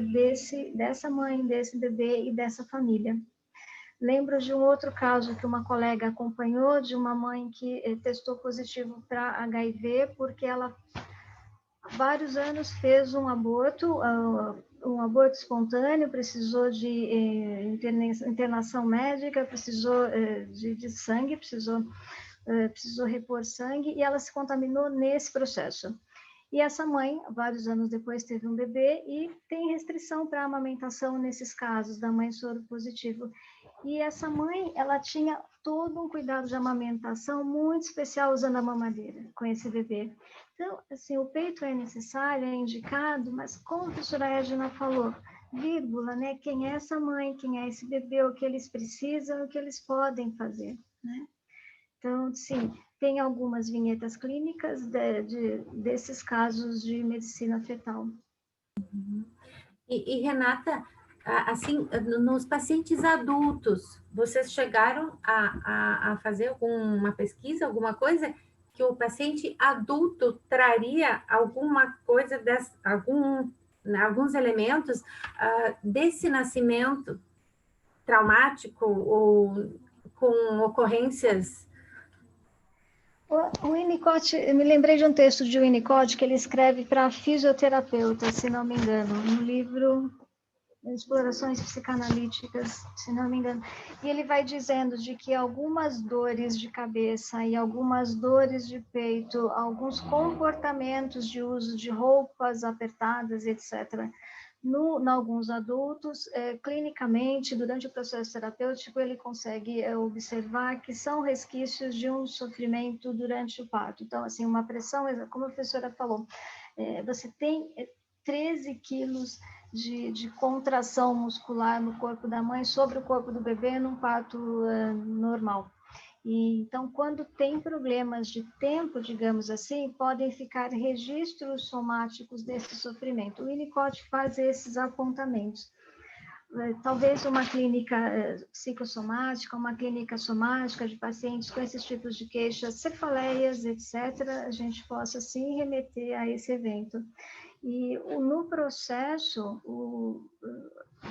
dessa mãe, desse bebê e dessa família. Lembro de um outro caso que uma colega acompanhou, de uma mãe que testou positivo para HIV, porque ela, há vários anos, fez um aborto espontâneo, precisou de internação médica, precisou de sangue, precisou repor sangue, e ela se contaminou nesse processo. E essa mãe, vários anos depois, teve um bebê e tem restrição para amamentação nesses casos, da mãe soro positivo. E essa mãe, ela tinha todo um cuidado de amamentação muito especial usando a mamadeira com esse bebê. Então, assim, o peito é necessário, é indicado, mas como a professora Edna falou, vírgula, né? Quem é essa mãe, quem é esse bebê, o que eles precisam, o que eles podem fazer, né? Então, sim, tem algumas vinhetas clínicas desses casos de medicina fetal. E Renata, assim, nos pacientes adultos, vocês chegaram a fazer alguma pesquisa, alguma coisa que o paciente adulto traria alguma coisa, alguns elementos desse nascimento traumático ou com ocorrências? O Winnicott, eu me lembrei de um texto de Winnicott que ele escreve para fisioterapeuta, se não me engano, no livro Explorações Psicanalíticas, se não me engano. E ele vai dizendo de que algumas dores de cabeça e algumas dores de peito, alguns comportamentos de uso de roupas apertadas, etc., em alguns adultos, clinicamente, durante o processo terapêutico, ele consegue observar que são resquícios de um sofrimento durante o parto. Então, assim, uma pressão, como a professora falou, você tem 13 quilos de contração muscular no corpo da mãe sobre o corpo do bebê num parto normal. E, então, quando tem problemas de tempo, digamos assim, podem ficar registros somáticos desse sofrimento. O Winnicott faz esses apontamentos. Talvez uma clínica psicossomática, uma clínica somática de pacientes com esses tipos de queixas, cefaleias, etc., a gente possa, sim, remeter a esse evento. E no processo,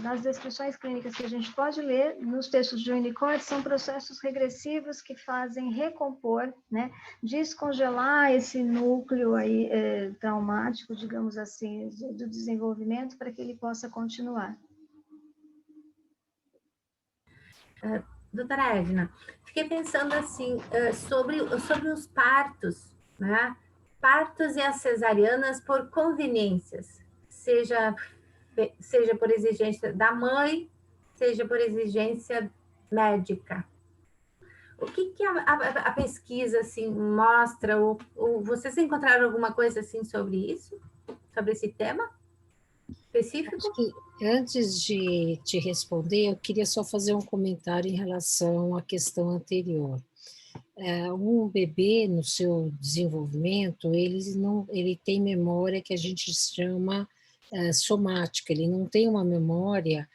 nas descrições clínicas que a gente pode ler nos textos de Winnicott, são processos regressivos que fazem recompor, né, descongelar esse núcleo aí, traumático, digamos assim, do desenvolvimento, para que ele possa continuar. Doutora Edna, fiquei pensando assim, sobre os partos, né? Partos e as cesarianas por conveniências, seja por exigência da mãe, seja por exigência médica. O que a pesquisa assim mostra? Ou vocês encontraram alguma coisa assim sobre isso? Sobre esse tema específico? Acho que antes de te responder, eu queria só fazer um comentário em relação à questão anterior. Um bebê, no seu desenvolvimento, ele tem memória que a gente chama somática, ele não tem uma memória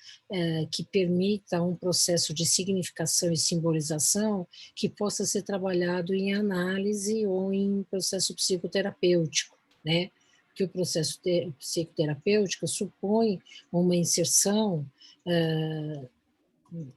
que permita um processo de significação e simbolização que possa ser trabalhado em análise ou em processo psicoterapêutico, né? Que o processo psicoterapêutico supõe uma inserção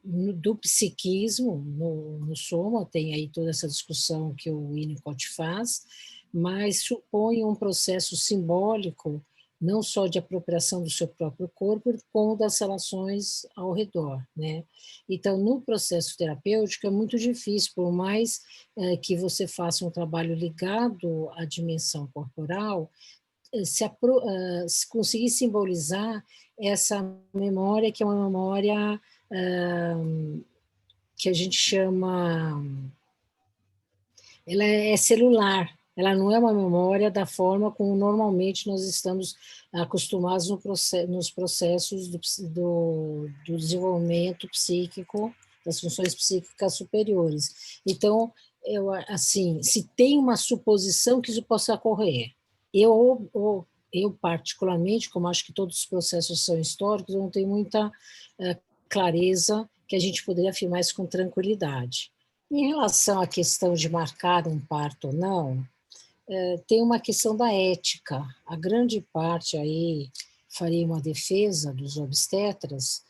do psiquismo no soma, tem aí toda essa discussão que o Winnicott faz, mas supõe um processo simbólico, não só de apropriação do seu próprio corpo, como das relações ao redor, né? Então, no processo terapêutico é muito difícil, por mais que você faça um trabalho ligado à dimensão corporal, se conseguir simbolizar essa memória, que é uma memória que a gente chama, ela é celular, ela não é uma memória da forma como normalmente nós estamos acostumados nos processos do desenvolvimento psíquico, das funções psíquicas superiores. Então, assim, se tem uma suposição que isso possa ocorrer, eu particularmente, como acho que todos os processos são históricos, eu não tenho muita clareza que a gente poderia afirmar isso com tranquilidade. Em relação à questão de marcar um parto ou não, tem uma questão da ética. A grande parte aí faria uma defesa dos obstetras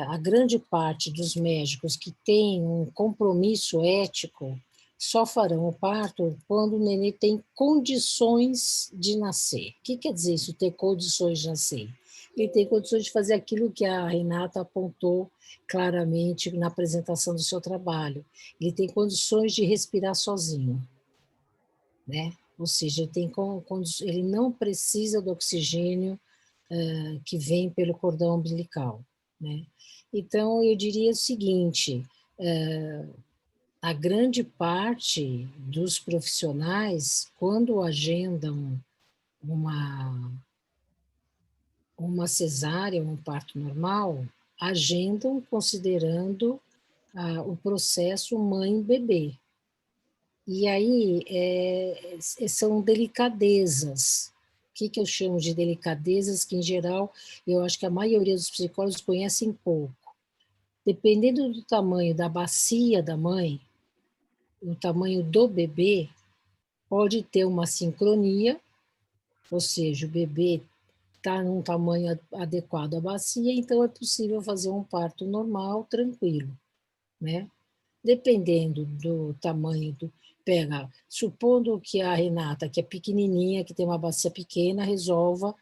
a grande parte dos médicos que têm um compromisso ético só farão o parto quando o nenê tem condições de nascer. O que quer dizer isso, ter condições de nascer? Ele tem condições de fazer aquilo que a Renata apontou claramente na apresentação do seu trabalho. Ele tem condições de respirar sozinho, né? Ou seja, ele não precisa do oxigênio que vem pelo cordão umbilical, né? Então, eu diria o seguinte, a grande parte dos profissionais, quando agendam uma cesárea, um parto normal, agendam considerando o processo mãe-bebê. E aí são delicadezas. O que eu chamo de delicadezas que, em geral, eu acho que a maioria dos psicólogos conhecem pouco. Dependendo do tamanho da bacia da mãe, o tamanho do bebê, pode ter uma sincronia, ou seja, o bebê está num tamanho adequado à bacia, então é possível fazer um parto normal, tranquilo, né? Dependendo do tamanho supondo que a Renata, que é pequenininha, que tem uma bacia pequena, resolva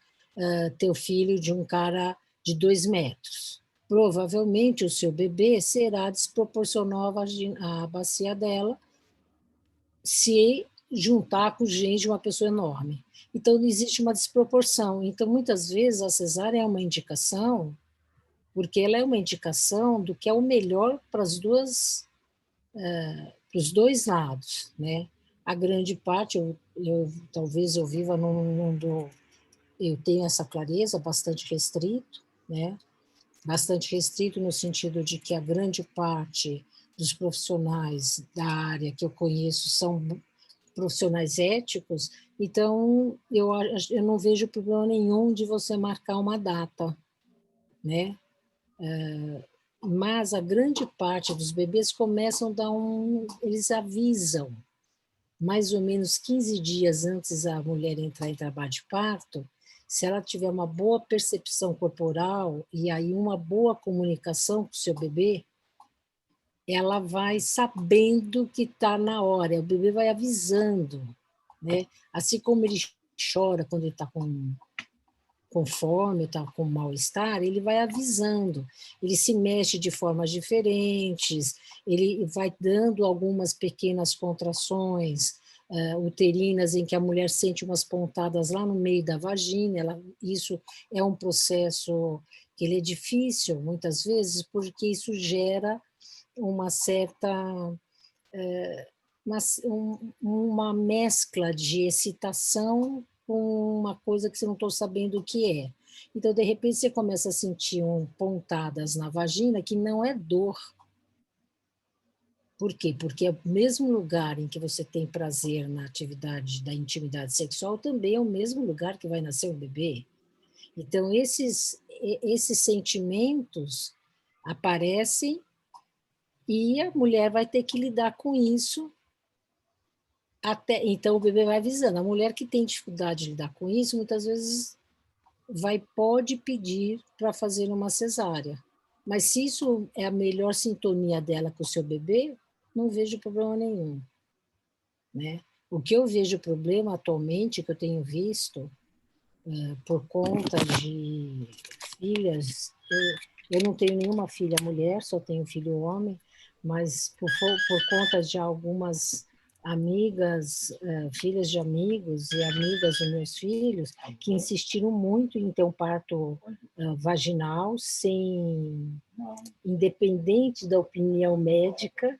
ter o filho de um cara de 2 metros. Provavelmente o seu bebê será desproporcional à bacia dela se juntar com o gene de uma pessoa enorme. Então, não existe uma desproporção. Então, muitas vezes, a cesárea é uma indicação, porque ela é uma indicação do que é o melhor para os dois lados, né? A grande parte, talvez eu viva num mundo, eu tenho essa clareza bastante restrito, né? Bastante restrito no sentido de que a grande parte dos profissionais da área que eu conheço são profissionais éticos, então eu não vejo problema nenhum de você marcar uma data, né? Mas a grande parte dos bebês começam a dar eles avisam, mais ou menos 15 dias antes da mulher entrar em trabalho de parto, se ela tiver uma boa percepção corporal e aí uma boa comunicação com o seu bebê, ela vai sabendo que está na hora, o bebê vai avisando, né? Assim como ele chora quando ele está com fome, está com mal-estar, ele vai avisando, ele se mexe de formas diferentes, ele vai dando algumas pequenas contrações uterinas em que a mulher sente umas pontadas lá no meio da vagina, isso é um processo que ele é difícil, muitas vezes, porque isso gera uma certa uma mescla de excitação com uma coisa que você não está sabendo o que é. Então, de repente, você começa a sentir pontadas na vagina que não é dor. Por quê? Porque é o mesmo lugar em que você tem prazer na atividade da intimidade sexual também é o mesmo lugar que vai nascer o bebê. Então, esses sentimentos aparecem e a mulher vai ter que lidar com isso então o bebê vai avisando. A mulher que tem dificuldade de lidar com isso, muitas vezes pode pedir para fazer uma cesárea. Mas se isso é a melhor sintonia dela com o seu bebê, não vejo problema nenhum, né? O que eu vejo problema atualmente, que eu tenho visto, por conta de filhas, eu não tenho nenhuma filha mulher, só tenho filho homem, mas por conta de algumas amigas, filhas de amigos e amigas dos meus filhos, que insistiram muito em ter um parto vaginal, independente da opinião médica,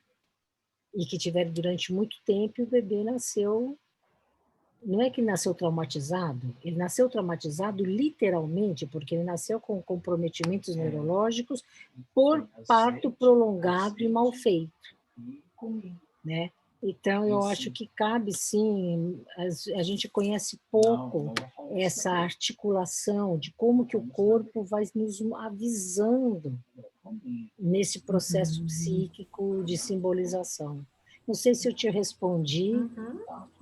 e que tiveram durante muito tempo, e o bebê nasceu. Não é que nasceu traumatizado, ele nasceu traumatizado literalmente, porque ele nasceu com comprometimentos neurológicos por parto prolongado e mal feito, né? Então, eu acho que cabe, sim, a gente conhece pouco essa articulação de como que o corpo vai nos avisando nesse processo psíquico de simbolização. Não sei se eu te respondi,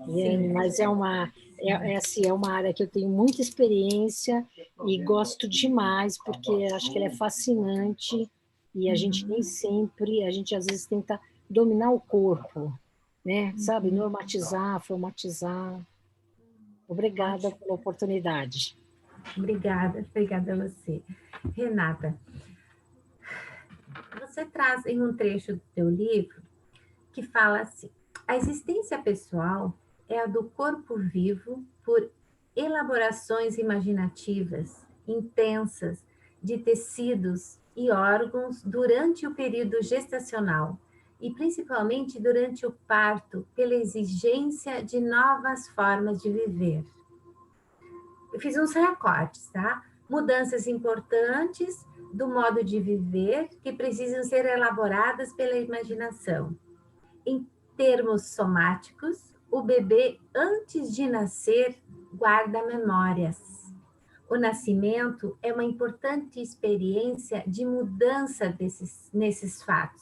Liane, mas assim, é uma área que eu tenho muita experiência e gosto demais, porque acho que ela é fascinante e a gente nem sempre, a gente às vezes tenta dominar o corpo, né? Sabe? Normatizar, formatizar. Obrigada pela oportunidade. Obrigada a você. Renata, você traz em um trecho do teu livro que fala assim: a existência pessoal é a do corpo vivo por elaborações imaginativas, intensas, de tecidos e órgãos durante o período gestacional e principalmente durante o parto, pela exigência de novas formas de viver. Eu fiz uns recortes, tá? Mudanças importantes do modo de viver que precisam ser elaboradas pela imaginação. Em termos somáticos, o bebê, antes de nascer, guarda memórias. O nascimento é uma importante experiência de mudança nesses fatos.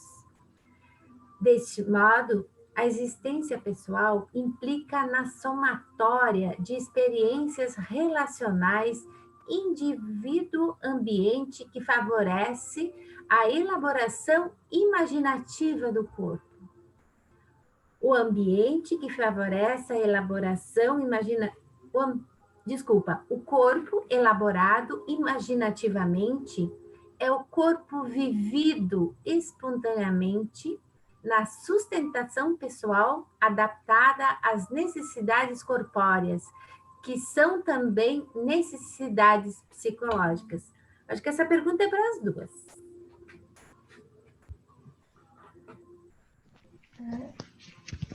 Deste modo, a existência pessoal implica na somatória de experiências relacionais indivíduo-ambiente que favorece a elaboração imaginativa do corpo. O ambiente que favorece a elaboração o corpo elaborado imaginativamente é o corpo vivido espontaneamente na sustentação pessoal adaptada às necessidades corpóreas, que são também necessidades psicológicas. Acho que essa pergunta é para as duas.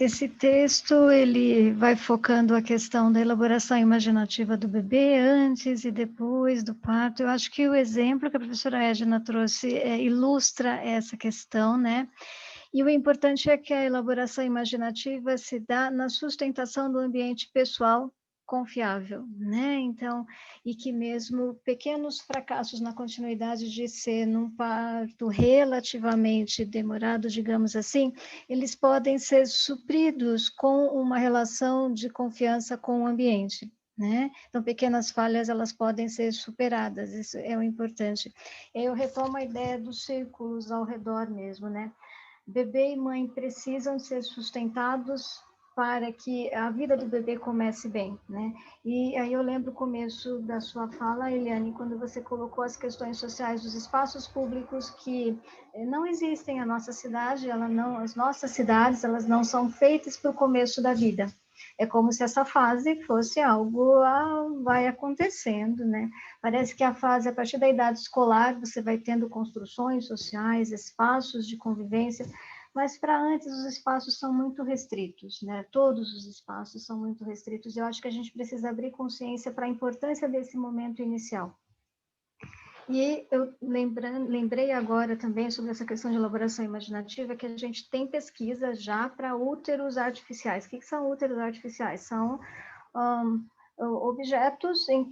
Esse texto, ele vai focando a questão da elaboração imaginativa do bebê antes e depois do parto. Eu acho que o exemplo que a professora Edna trouxe ilustra essa questão, né? E o importante é que a elaboração imaginativa se dá na sustentação do ambiente pessoal confiável, né? Então, e que mesmo pequenos fracassos na continuidade de ser num parto relativamente demorado, digamos assim, eles podem ser supridos com uma relação de confiança com o ambiente, né? Então, pequenas falhas, elas podem ser superadas, isso é o importante. Eu retomo a ideia dos círculos ao redor mesmo, né? Bebê e mãe precisam ser sustentados para que a vida do bebê comece bem, né? E aí eu lembro o começo da sua fala, Eliane, quando você colocou as questões sociais dos espaços públicos que não existem na nossa cidade, as nossas cidades, elas não são feitas para o começo da vida. É como se essa fase fosse algo vai acontecendo, né? Parece que a fase, a partir da idade escolar, você vai tendo construções sociais, espaços de convivência, mas para antes os espaços são muito restritos, né? Todos os espaços são muito restritos. Eu acho que a gente precisa abrir consciência para a importância desse momento inicial. E eu lembrei agora também sobre essa questão de elaboração imaginativa, que a gente tem pesquisa já para úteros artificiais. O que são úteros artificiais? São objetos em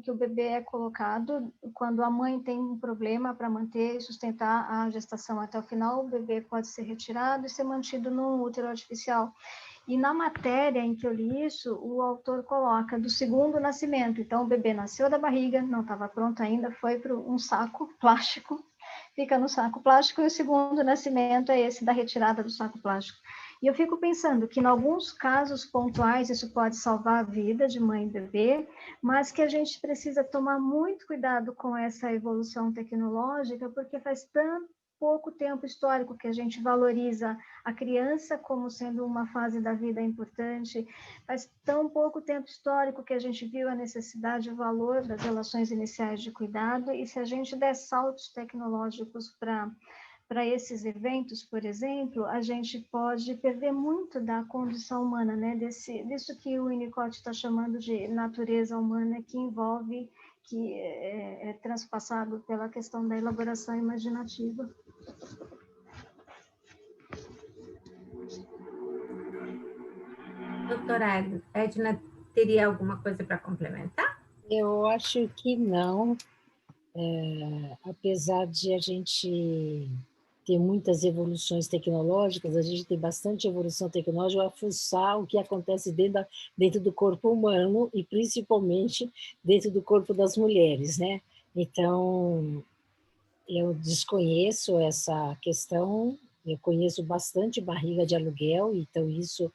que o bebê é colocado quando a mãe tem um problema para manter e sustentar a gestação até o final, o bebê pode ser retirado e ser mantido num útero artificial. E na matéria em que eu li isso, o autor coloca do segundo nascimento. Então, o bebê nasceu da barriga, não estava pronto ainda, foi para um saco plástico, fica no saco plástico, e o segundo nascimento é esse da retirada do saco plástico. E eu fico pensando que, em alguns casos pontuais, isso pode salvar a vida de mãe e bebê, mas que a gente precisa tomar muito cuidado com essa evolução tecnológica, porque faz tanto pouco tempo histórico que a gente valoriza a criança como sendo uma fase da vida importante, faz tão pouco tempo histórico que a gente viu a necessidade e o valor das relações iniciais de cuidado, e se a gente der saltos tecnológicos para esses eventos, por exemplo, a gente pode perder muito da condição humana, né? Disso que o Winnicott está chamando de natureza humana, que envolve, que é transpassado pela questão da elaboração imaginativa. Doutora Edna, teria alguma coisa para complementar? Eu acho que não, apesar de a gente tem muitas evoluções tecnológicas, a gente tem bastante evolução tecnológica a fuçar o que acontece dentro do corpo humano e principalmente dentro do corpo das mulheres, né? Então, eu desconheço essa questão, eu conheço bastante barriga de aluguel, então isso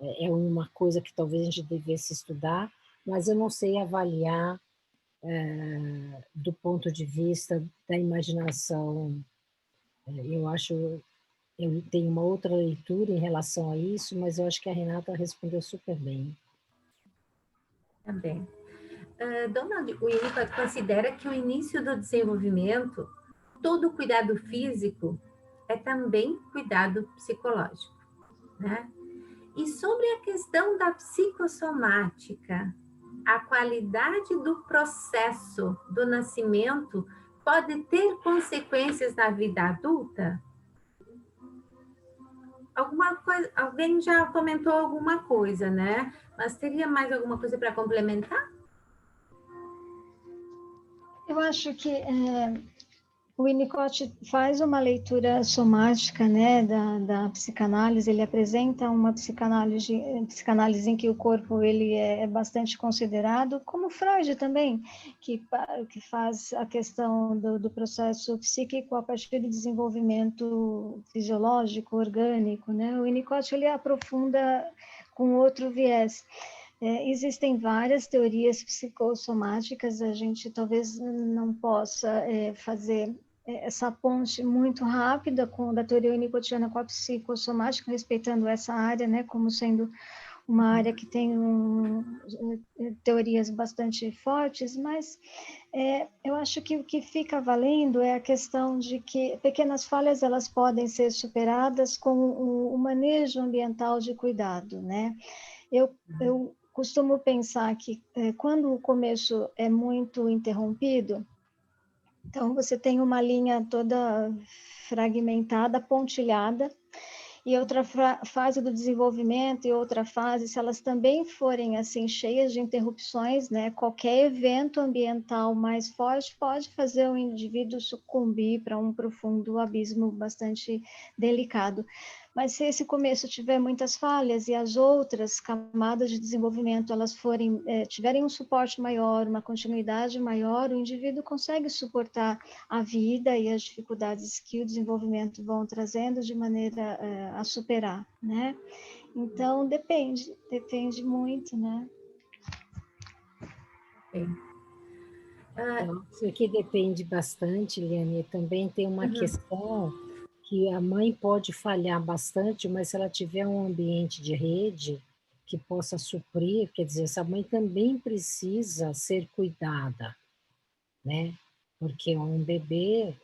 é uma coisa que talvez a gente devesse estudar, mas eu não sei avaliar do ponto de vista da imaginação. Eu acho, eu tenho uma outra leitura em relação a isso, mas eu acho que a Renata respondeu super bem. Também. Dona Winnicott considera que o início do desenvolvimento, todo cuidado físico é também cuidado psicológico, né? E sobre a questão da psicossomática, a qualidade do processo do nascimento pode ter consequências na vida adulta? Alguma coisa, alguém já comentou alguma coisa, né? Mas teria mais alguma coisa para complementar? Eu acho que o Winnicott faz uma leitura somática, né, da psicanálise. Ele apresenta uma psicanálise em que o corpo ele é bastante considerado, como Freud também, que faz a questão do processo psíquico a partir do desenvolvimento fisiológico, orgânico, né? O Winnicott ele aprofunda com outro viés. Existem várias teorias psicossomáticas, a gente talvez não possa fazer essa ponte muito rápida da teoria winnicottiana com a psicossomática, respeitando essa área, né, como sendo uma área que tem teorias bastante fortes, mas eu acho que o que fica valendo é a questão de que pequenas falhas elas podem ser superadas com o manejo ambiental de cuidado, né? Eu costumo pensar que quando o começo é muito interrompido, então você tem uma linha toda fragmentada, pontilhada, e outra fase do desenvolvimento e outra fase, se elas também forem assim cheias de interrupções, né, qualquer evento ambiental mais forte pode fazer o indivíduo sucumbir para um profundo abismo bastante delicado. Mas se esse começo tiver muitas falhas e as outras camadas de desenvolvimento elas tiverem um suporte maior, uma continuidade maior, o indivíduo consegue suportar a vida e as dificuldades que o desenvolvimento vão trazendo de maneira a superar, né? Então, depende muito, né? Então, isso aqui depende bastante, Liane. Também tem uma questão que a mãe pode falhar bastante, mas se ela tiver um ambiente de rede que possa suprir, quer dizer, essa mãe também precisa ser cuidada, né? Porque um bebê,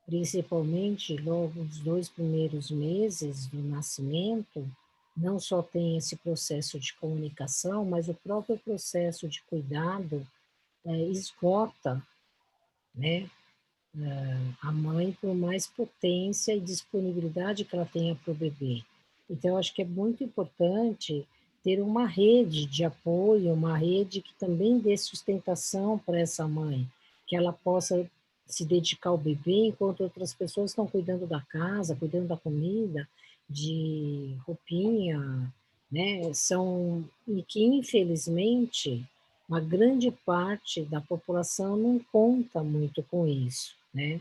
principalmente logo nos 2 primeiros meses do nascimento, não só tem esse processo de comunicação, mas o próprio processo de cuidado esgota, né? A mãe, por mais potência e disponibilidade que ela tenha para o bebê. Então, eu acho que é muito importante ter uma rede de apoio, uma rede que também dê sustentação para essa mãe, que ela possa se dedicar ao bebê enquanto outras pessoas estão cuidando da casa, cuidando da comida, de roupinha, né? E que, infelizmente, uma grande parte da população não conta muito com isso, né?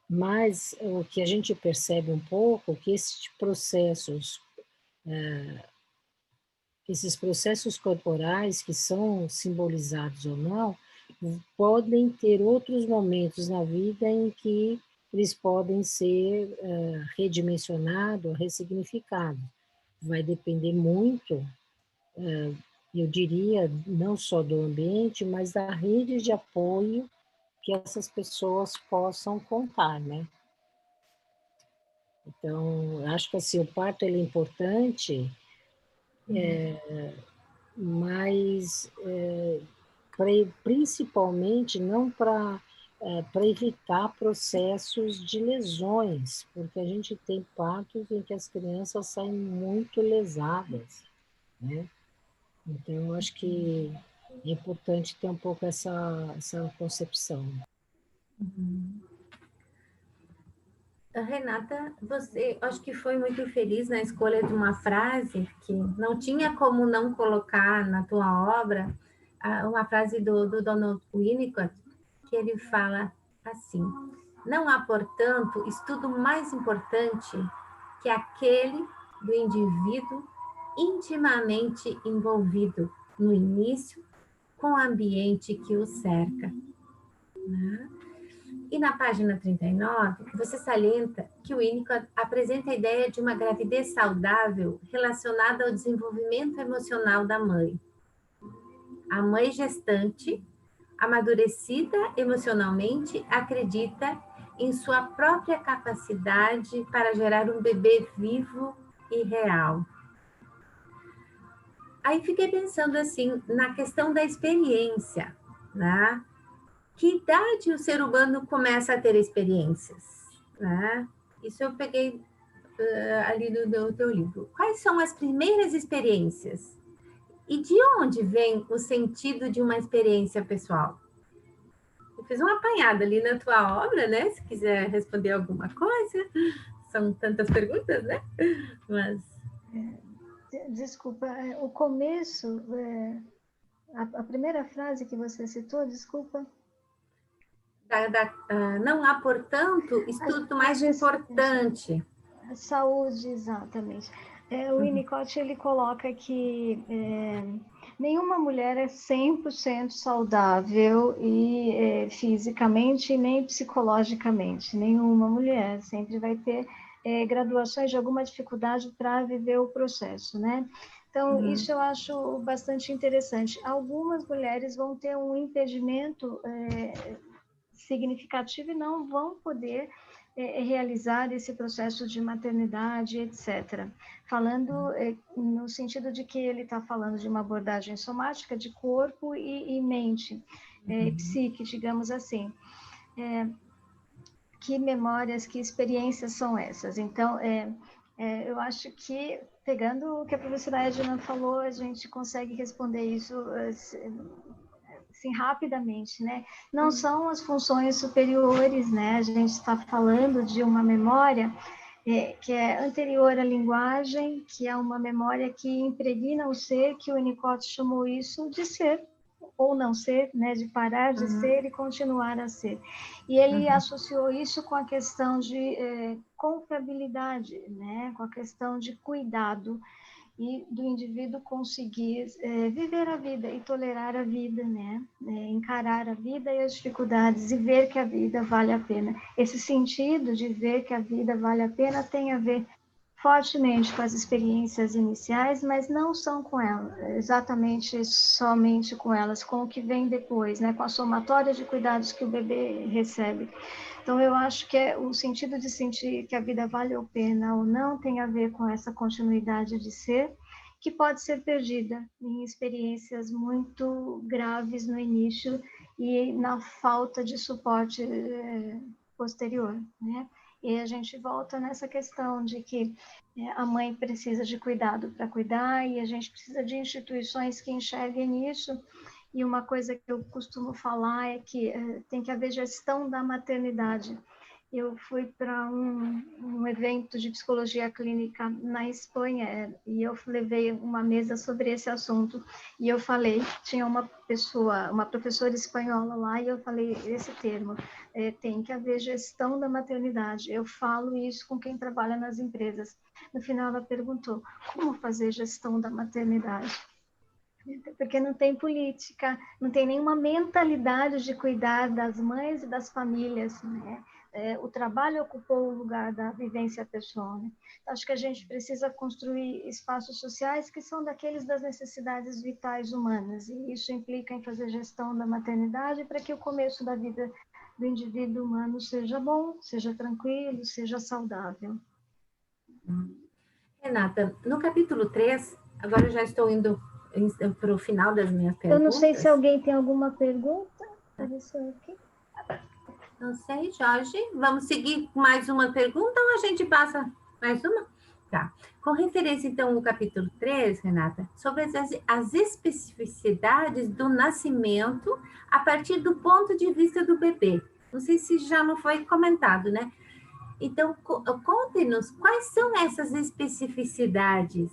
Mas o que a gente percebe um pouco que esses processos corporais que são simbolizados ou não, podem ter outros momentos na vida em que eles podem ser redimensionados, ressignificados. Vai depender muito, eu diria, não só do ambiente, mas da rede de apoio que essas pessoas possam contar, né? Então, acho que assim, o parto ele é importante, mas principalmente não para evitar processos de lesões, porque a gente tem partos em que as crianças saem muito lesadas, né? Então, eu acho que é importante ter um pouco essa concepção. Renata, você acho que foi muito feliz na escolha de uma frase que não tinha como não colocar na tua obra, uma frase do Donald Winnicott, que ele fala assim: não há, portanto, estudo mais importante que aquele do indivíduo intimamente envolvido no início com o ambiente que o cerca. Né? E na página 39, você salienta que o Winnicott apresenta a ideia de uma gravidez saudável relacionada ao desenvolvimento emocional da mãe. A mãe gestante, amadurecida emocionalmente, acredita em sua própria capacidade para gerar um bebê vivo e real. Aí fiquei pensando assim, na questão da experiência, né? Que idade o ser humano começa a ter experiências? Né? Isso eu peguei ali do teu livro. Quais são as primeiras experiências? E de onde vem o sentido de uma experiência pessoal? Eu fiz uma apanhada ali na tua obra, né? Se quiser responder alguma coisa. São tantas perguntas, né? Mas... Desculpa, o começo, a primeira frase que você citou, desculpa. Não há, portanto, estudo mais importante. Saúde, exatamente. O Winnicott, ele coloca que nenhuma mulher é 100% saudável e fisicamente nem psicologicamente. Nenhuma mulher sempre vai ter graduações de alguma dificuldade para viver o processo, né? Então, isso eu acho bastante interessante. Algumas mulheres vão ter um impedimento significativo e não vão poder realizar esse processo de maternidade, etc. Falando no sentido de que ele está falando de uma abordagem somática de corpo e mente, psique, digamos assim. Que memórias, que experiências são essas? Então, eu acho que, pegando o que a professora Edna falou, a gente consegue responder isso assim, rapidamente, né? Não são as funções superiores, né? A gente está falando de uma memória que é anterior à linguagem, que é uma memória que impregna o ser, que o Winnicott chamou isso de ser, ou não ser, né? De parar de ser e continuar a ser. E ele associou isso com a questão de confiabilidade, né? Com a questão de cuidado, e do indivíduo conseguir viver a vida e tolerar a vida, né? Encarar a vida e as dificuldades e ver que a vida vale a pena. Esse sentido de ver que a vida vale a pena tem a ver fortemente com as experiências iniciais, mas não são com elas, exatamente somente com elas, com o que vem depois, né? Com a somatória de cuidados que o bebê recebe. Então, eu acho que o sentido de sentir que a vida vale a pena ou não tem a ver com essa continuidade de ser, que pode ser perdida em experiências muito graves no início e na falta de suporte posterior, né? E a gente volta nessa questão de que a mãe precisa de cuidado para cuidar e a gente precisa de instituições que enxerguem isso. E uma coisa que eu costumo falar é que tem que haver gestão da maternidade. Eu fui para um evento de psicologia clínica na Espanha e eu levei uma mesa sobre esse assunto e eu falei, tinha uma professora espanhola lá e eu falei esse termo, tem que haver gestão da maternidade. Eu falo isso com quem trabalha nas empresas. No final ela perguntou, como fazer gestão da maternidade? Porque não tem política, não tem nenhuma mentalidade de cuidar das mães e das famílias, né? O trabalho ocupou o lugar da vivência pessoal, né? Acho que a gente precisa construir espaços sociais que são daqueles das necessidades vitais humanas, e isso implica em fazer gestão da maternidade para que o começo da vida do indivíduo humano seja bom, seja tranquilo, seja saudável. Renata, no capítulo 3, agora eu já estou indo para o final das minhas perguntas. Eu não sei se alguém tem alguma pergunta. Aqui. Não sei, Jorge. Vamos seguir com mais uma pergunta ou a gente passa mais uma? Tá. Com referência, então, ao capítulo 3, Renata, sobre as especificidades do nascimento a partir do ponto de vista do bebê. Não sei se já não foi comentado, né? Então, conte-nos quais são essas especificidades.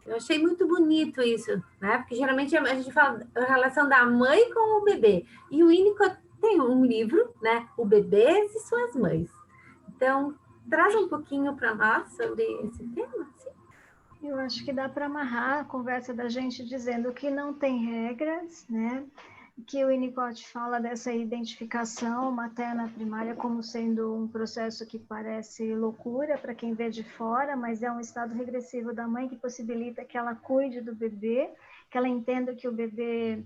Eu achei muito bonito isso, né? Porque geralmente a gente fala a relação da mãe com o bebê. E o Winnicott tem um livro, né? O Bebês e Suas Mães. Então, traz um pouquinho para nós sobre esse tema. Sim? Eu acho que dá para amarrar a conversa da gente dizendo que não tem regras, né? Que o Winnicott fala dessa identificação materna primária como sendo um processo que parece loucura para quem vê de fora, mas é um estado regressivo da mãe que possibilita que ela cuide do bebê, que ela entenda que o bebê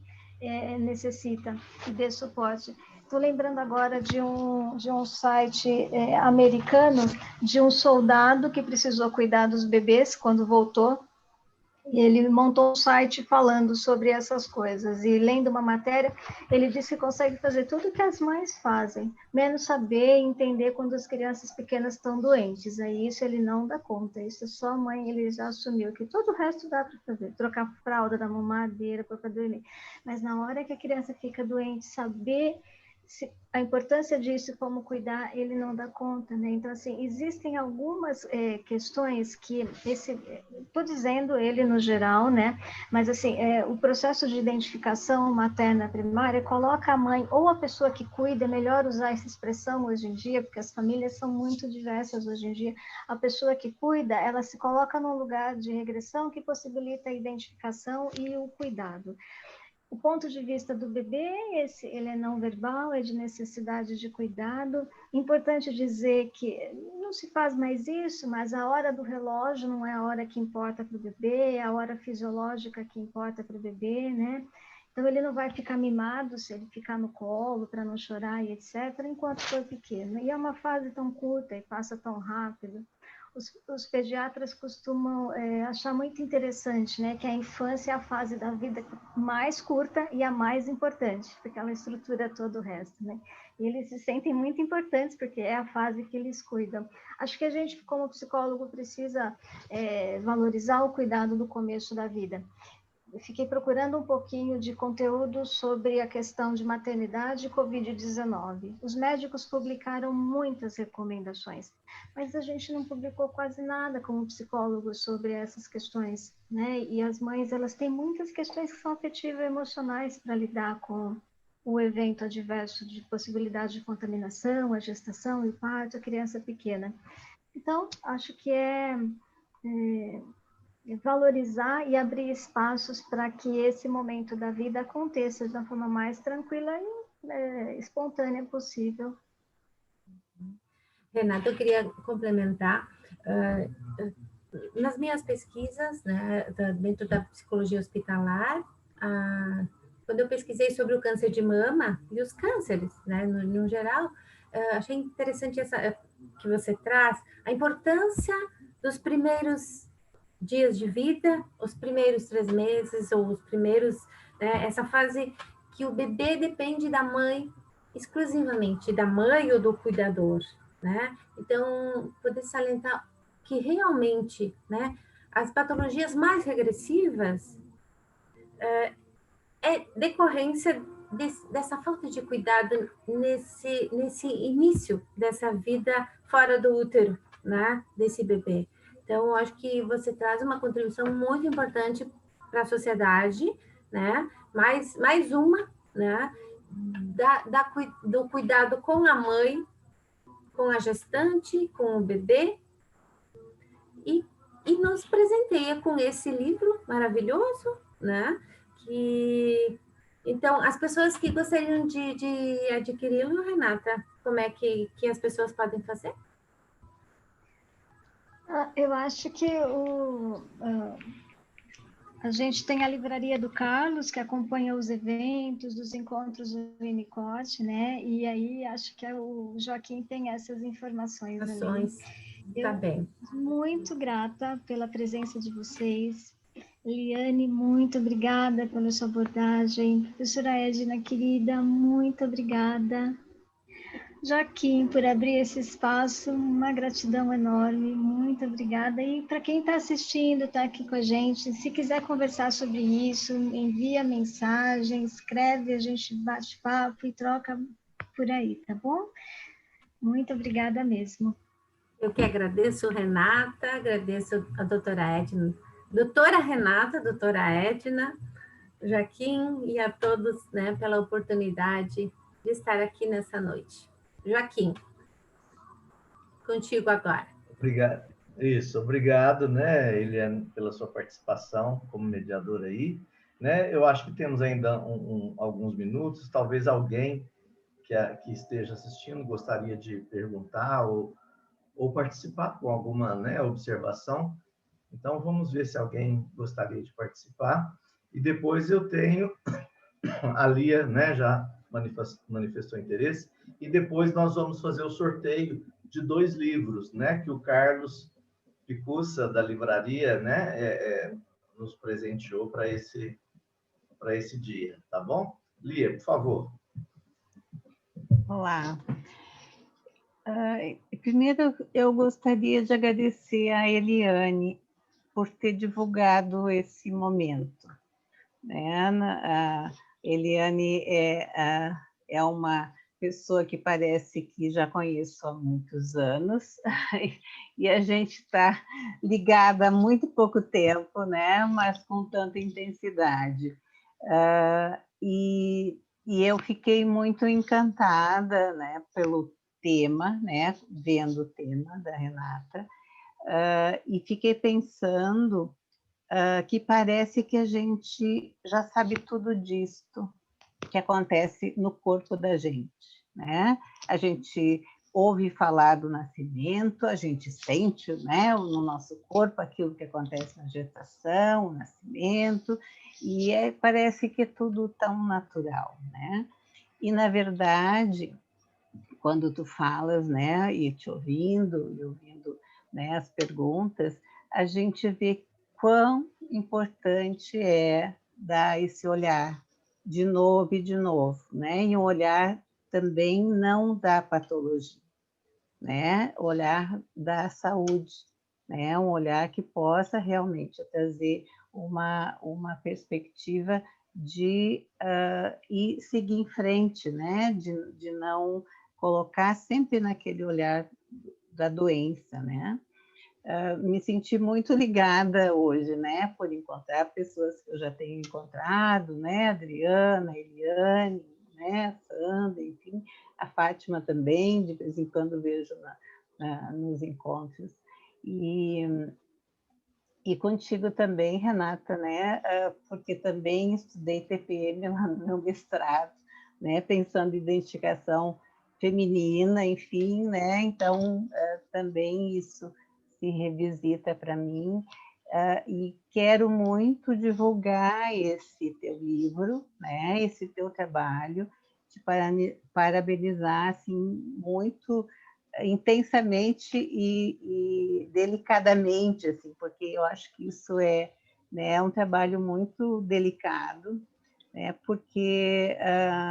necessita e dê suporte. Estou lembrando agora de um site americano, de um soldado que precisou cuidar dos bebês quando voltou. Ele montou um site falando sobre essas coisas e lendo uma matéria, ele disse que consegue fazer tudo que as mães fazem, menos saber e entender quando as crianças pequenas estão doentes. Aí isso ele não dá conta, isso só a mãe, ele já assumiu que todo o resto dá para fazer, trocar fralda, dar mamadeira, para dormir. Mas na hora que a criança fica doente, saber a importância disso, como cuidar, ele não dá conta, né? Então, assim, existem algumas questões que estou dizendo ele no geral, né? Mas, assim, o processo de identificação materna primária coloca a mãe ou a pessoa que cuida, é melhor usar essa expressão hoje em dia, porque as famílias são muito diversas hoje em dia, a pessoa que cuida, ela se coloca num lugar de regressão que possibilita a identificação e o cuidado. O ponto de vista do bebê, ele é não verbal, é de necessidade de cuidado. Importante dizer que não se faz mais isso, mas a hora do relógio não é a hora que importa para o bebê, é a hora fisiológica que importa para o bebê, né? Então, ele não vai ficar mimado se ele ficar no colo para não chorar e etc., enquanto for pequeno. E é uma fase tão curta e passa tão rápido. Os pediatras costumam achar muito interessante, né, que a infância é a fase da vida mais curta e a mais importante, porque ela estrutura todo o resto, né? E eles se sentem muito importantes porque é a fase que eles cuidam. Acho que a gente, como psicólogo, precisa valorizar o cuidado do começo da vida. Eu fiquei procurando um pouquinho de conteúdo sobre a questão de maternidade e Covid-19. Os médicos publicaram muitas recomendações, mas a gente não publicou quase nada como psicólogos sobre essas questões, né? E as mães, elas têm muitas questões que são afetivas e emocionais para lidar com o evento adverso de possibilidade de contaminação, a gestação e o parto, a criança pequena. Então, acho que valorizar e abrir espaços para que esse momento da vida aconteça de uma forma mais tranquila e espontânea possível. Renata, eu queria complementar. Nas minhas pesquisas, né, dentro da psicologia hospitalar, quando eu pesquisei sobre o câncer de mama e os cânceres, né, no geral, achei interessante essa que você traz, a importância dos primeiros dias de vida, os primeiros 3 meses, ou os primeiros, né, essa fase que o bebê depende da mãe, exclusivamente da mãe ou do cuidador, né? Então, poder salientar que realmente, né, as patologias mais regressivas é decorrência dessa falta de cuidado nesse início dessa vida fora do útero, né, desse bebê. Então, eu acho que você traz uma contribuição muito importante para a sociedade, né? Mais uma, né? Do cuidado com a mãe, com a gestante, com o bebê, e nos presenteia com esse livro maravilhoso, né? Então, as pessoas que gostariam de adquiri-lo, Renata, como é que as pessoas podem fazer? Eu acho que a gente tem a livraria do Carlos, que acompanha os eventos, dos encontros do Winnicott, né? E aí acho que o Joaquim tem essas informações ali. Tá bem. Muito grata pela presença de vocês. Liane, muito obrigada pela sua abordagem. Professora Edna, querida, muito obrigada. Joaquim, por abrir esse espaço, uma gratidão enorme, muito obrigada. E para quem está assistindo, está aqui com a gente, se quiser conversar sobre isso, envia mensagem, escreve, a gente bate papo e troca por aí, tá bom? Muito obrigada mesmo. Eu que agradeço, Renata, agradeço a doutora Edna, doutora Renata, doutora Edna, Joaquim e a todos, né, pela oportunidade de estar aqui nessa noite. Joaquim, contigo agora. Obrigado. Isso, obrigado, né, Eliane, pela sua participação como mediadora aí. Né? Eu acho que temos ainda alguns minutos, talvez alguém que esteja assistindo gostaria de perguntar ou participar com alguma, né, observação. Então, vamos ver se alguém gostaria de participar. E depois eu tenho a Lia, né, já manifestou interesse, e depois nós vamos fazer o sorteio de 2 livros, né, que o Carlos Picussa, da livraria, né, nos presenteou para esse dia, tá bom? Lia, por favor. Olá. Primeiro, eu gostaria de agradecer a Eliane por ter divulgado esse momento. Né? A Eliane é uma pessoa que parece que já conheço há muitos anos, e a gente está ligada há muito pouco tempo, né? Mas com tanta intensidade. E eu fiquei muito encantada, né, pelo tema, né, vendo o tema da Renata, e fiquei pensando que parece que a gente já sabe tudo disto que acontece no corpo da gente, né? A gente ouve falar do nascimento, a gente sente, né, no nosso corpo aquilo que acontece na gestação, o nascimento, e parece que é tudo tão natural, né? E, na verdade, quando tu falas, né, e te ouvindo, né, as perguntas, a gente vê quão importante é dar esse olhar de novo e de novo, né? E um olhar também não da patologia, né? O olhar da saúde, né? Um olhar que possa realmente trazer uma perspectiva de ir seguir em frente, né? De não colocar sempre naquele olhar da doença, né? Me senti muito ligada hoje, né, por encontrar pessoas que eu já tenho encontrado, né, Adriana, Eliane, né, Sandra, enfim, a Fátima também, de vez em quando vejo nos encontros. E contigo também, Renata, né, porque também estudei TPM lá no meu mestrado, né, pensando em identificação feminina, enfim, né, então também isso se revisita para mim, e quero muito divulgar esse teu livro, né, esse teu trabalho, te parabenizar assim, muito intensamente e delicadamente, assim, porque eu acho que isso né, um trabalho muito delicado, né, porque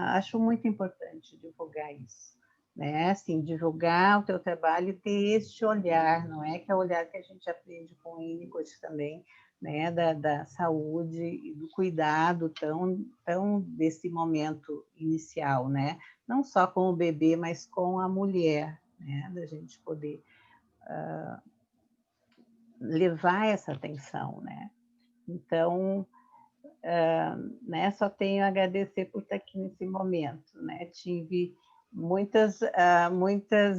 acho muito importante divulgar isso. Né? Assim, divulgar o teu trabalho e ter este olhar, não é? Que é o olhar que a gente aprende com o Winnicott também, né? Da saúde e do cuidado tão desse momento inicial, né? Não só com o bebê, mas com a mulher, né? Da gente poder levar essa atenção, né? Então, né? Só tenho a agradecer por estar aqui nesse momento, né? Tive muitas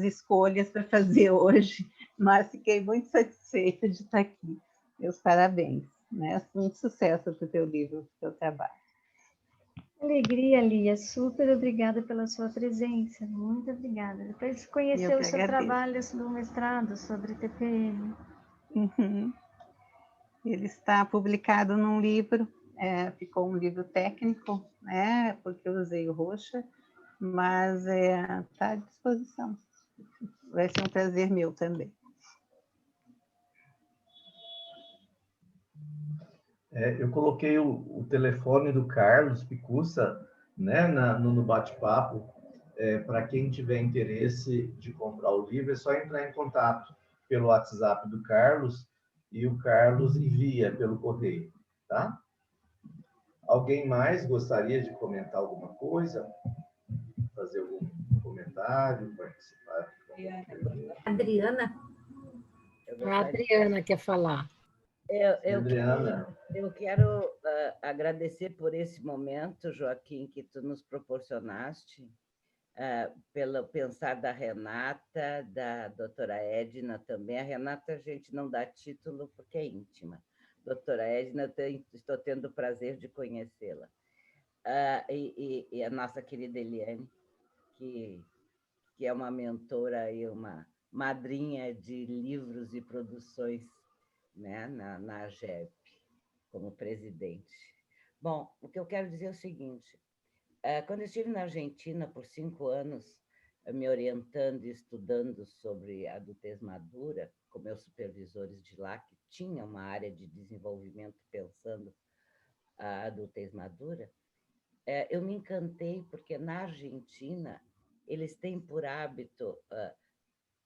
escolhas para fazer hoje, mas fiquei muito satisfeita de estar aqui. Meus parabéns, né? Muito sucesso para o teu livro, para o teu trabalho. Alegria, Lia. Super obrigada pela sua presença. Muito obrigada. Depois de conhecer o seu trabalho no mestrado sobre TPM. Uhum. Ele está publicado num livro, ficou um livro técnico, né? Porque eu usei o Roxa, mas está à disposição. Vai ser um prazer meu também. Eu coloquei o telefone do Carlos Picussa, né, no bate-papo. Para quem tiver interesse de comprar o livro, é só entrar em contato pelo WhatsApp do Carlos e o Carlos envia pelo correio, tá? Alguém mais gostaria de comentar alguma coisa? Fazer algum comentário, participar? Adriana? A Adriana quer falar. Eu quero agradecer por esse momento, Joaquim, que tu nos proporcionaste, pelo pensar da Renata, da doutora Edna também. A Renata a gente não dá título porque é íntima. Doutora Edna, estou tendo o prazer de conhecê-la. E a nossa querida Eliane, que é uma mentora e uma madrinha de livros e produções, né, na AGEP, como presidente. Bom, o que eu quero dizer é o seguinte: quando eu estive na Argentina por 5 anos, me orientando e estudando sobre adultez madura, com meus supervisores de lá, que tinham uma área de desenvolvimento pensando a adultez madura, eu me encantei, porque na Argentina eles têm por hábito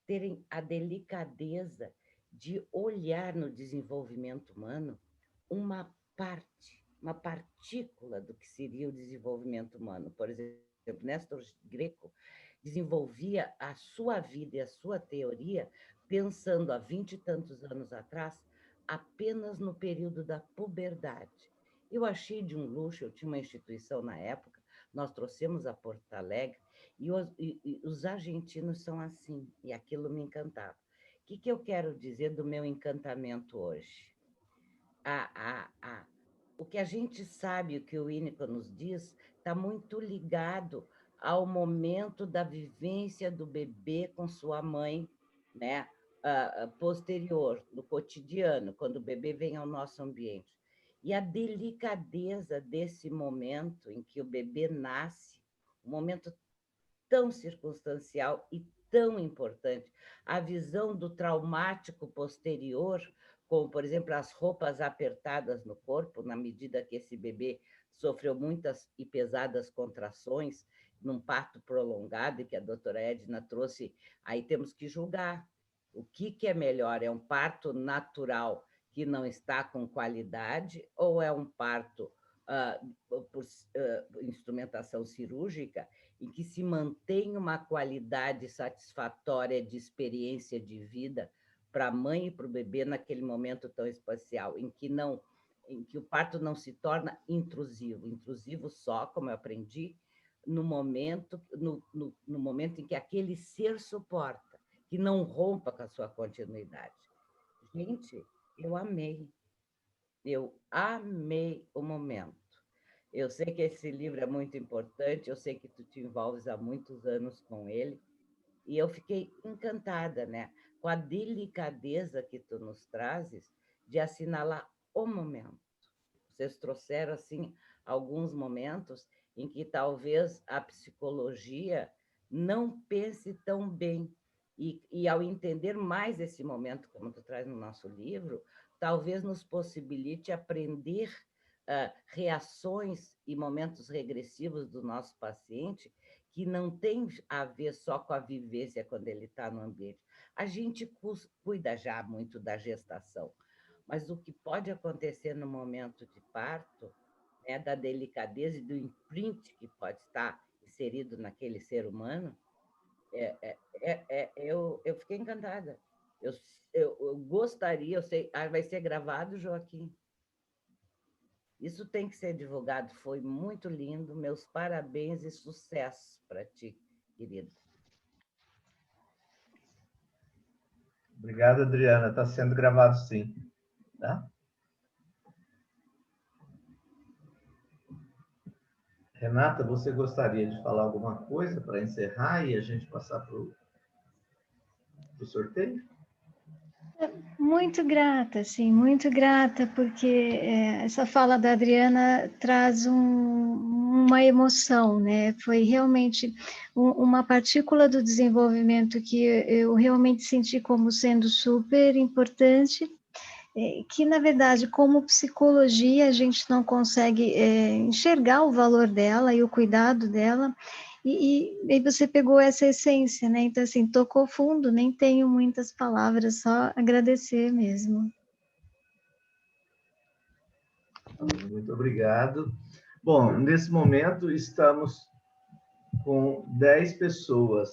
terem a delicadeza de olhar no desenvolvimento humano uma parte, uma partícula do que seria o desenvolvimento humano. Por exemplo, Néstor Greco desenvolvia a sua vida e a sua teoria pensando há 20 e tantos anos atrás apenas no período da puberdade. Eu achei de um luxo, eu tinha uma instituição na época, nós trouxemos a Porto Alegre, e os argentinos são assim, e aquilo me encantava. O que eu quero dizer do meu encantamento hoje? O que a gente sabe, o que o Winnicott nos diz, está muito ligado ao momento da vivência do bebê com sua mãe, né? Posterior, no cotidiano, quando o bebê vem ao nosso ambiente. E a delicadeza desse momento em que o bebê nasce, um momento tão circunstancial e tão importante, a visão do traumático posterior, como, por exemplo, as roupas apertadas no corpo, na medida que esse bebê sofreu muitas e pesadas contrações num parto prolongado, e que a doutora Edna trouxe, aí temos que julgar o que é melhor, é um parto natural que não está com qualidade, ou é um parto por instrumentação cirúrgica, em que se mantém uma qualidade satisfatória de experiência de vida para a mãe e para o bebê naquele momento tão especial, em que o parto não se torna intrusivo só, como eu aprendi, no momento em que aquele ser suporta, que não rompa com a sua continuidade. Gente, eu amei o momento. Eu sei que esse livro é muito importante, eu sei que tu te envolves há muitos anos com ele, e eu fiquei encantada, né, com a delicadeza que tu nos trazes de assinalar o momento. Vocês trouxeram, assim, alguns momentos em que talvez a psicologia não pense tão bem, e ao entender mais esse momento, como tu traz no nosso livro, talvez nos possibilite aprender reações e momentos regressivos do nosso paciente que não tem a ver só com a vivência quando ele está no ambiente. A gente cuida já muito da gestação, mas o que pode acontecer no momento de parto, né, da delicadeza e do imprint que pode estar inserido naquele ser humano, eu fiquei encantada. Eu gostaria, eu sei, vai ser gravado, Joaquim? Isso tem que ser divulgado, foi muito lindo, meus parabéns e sucesso para ti, querido. Obrigado, Adriana, está sendo gravado sim. Tá? Renata, você gostaria de falar alguma coisa para encerrar e a gente passar para o sorteio? Muito grata, sim, muito grata, porque essa fala da Adriana traz uma emoção, né? Foi realmente uma partícula do desenvolvimento que eu realmente senti como sendo super importante, que, na verdade, como psicologia, a gente não consegue enxergar o valor dela e o cuidado dela, e você pegou essa essência, né? Então, assim, tocou fundo, nem tenho muitas palavras, só agradecer mesmo. Muito obrigado. Bom, nesse momento estamos com 10 pessoas,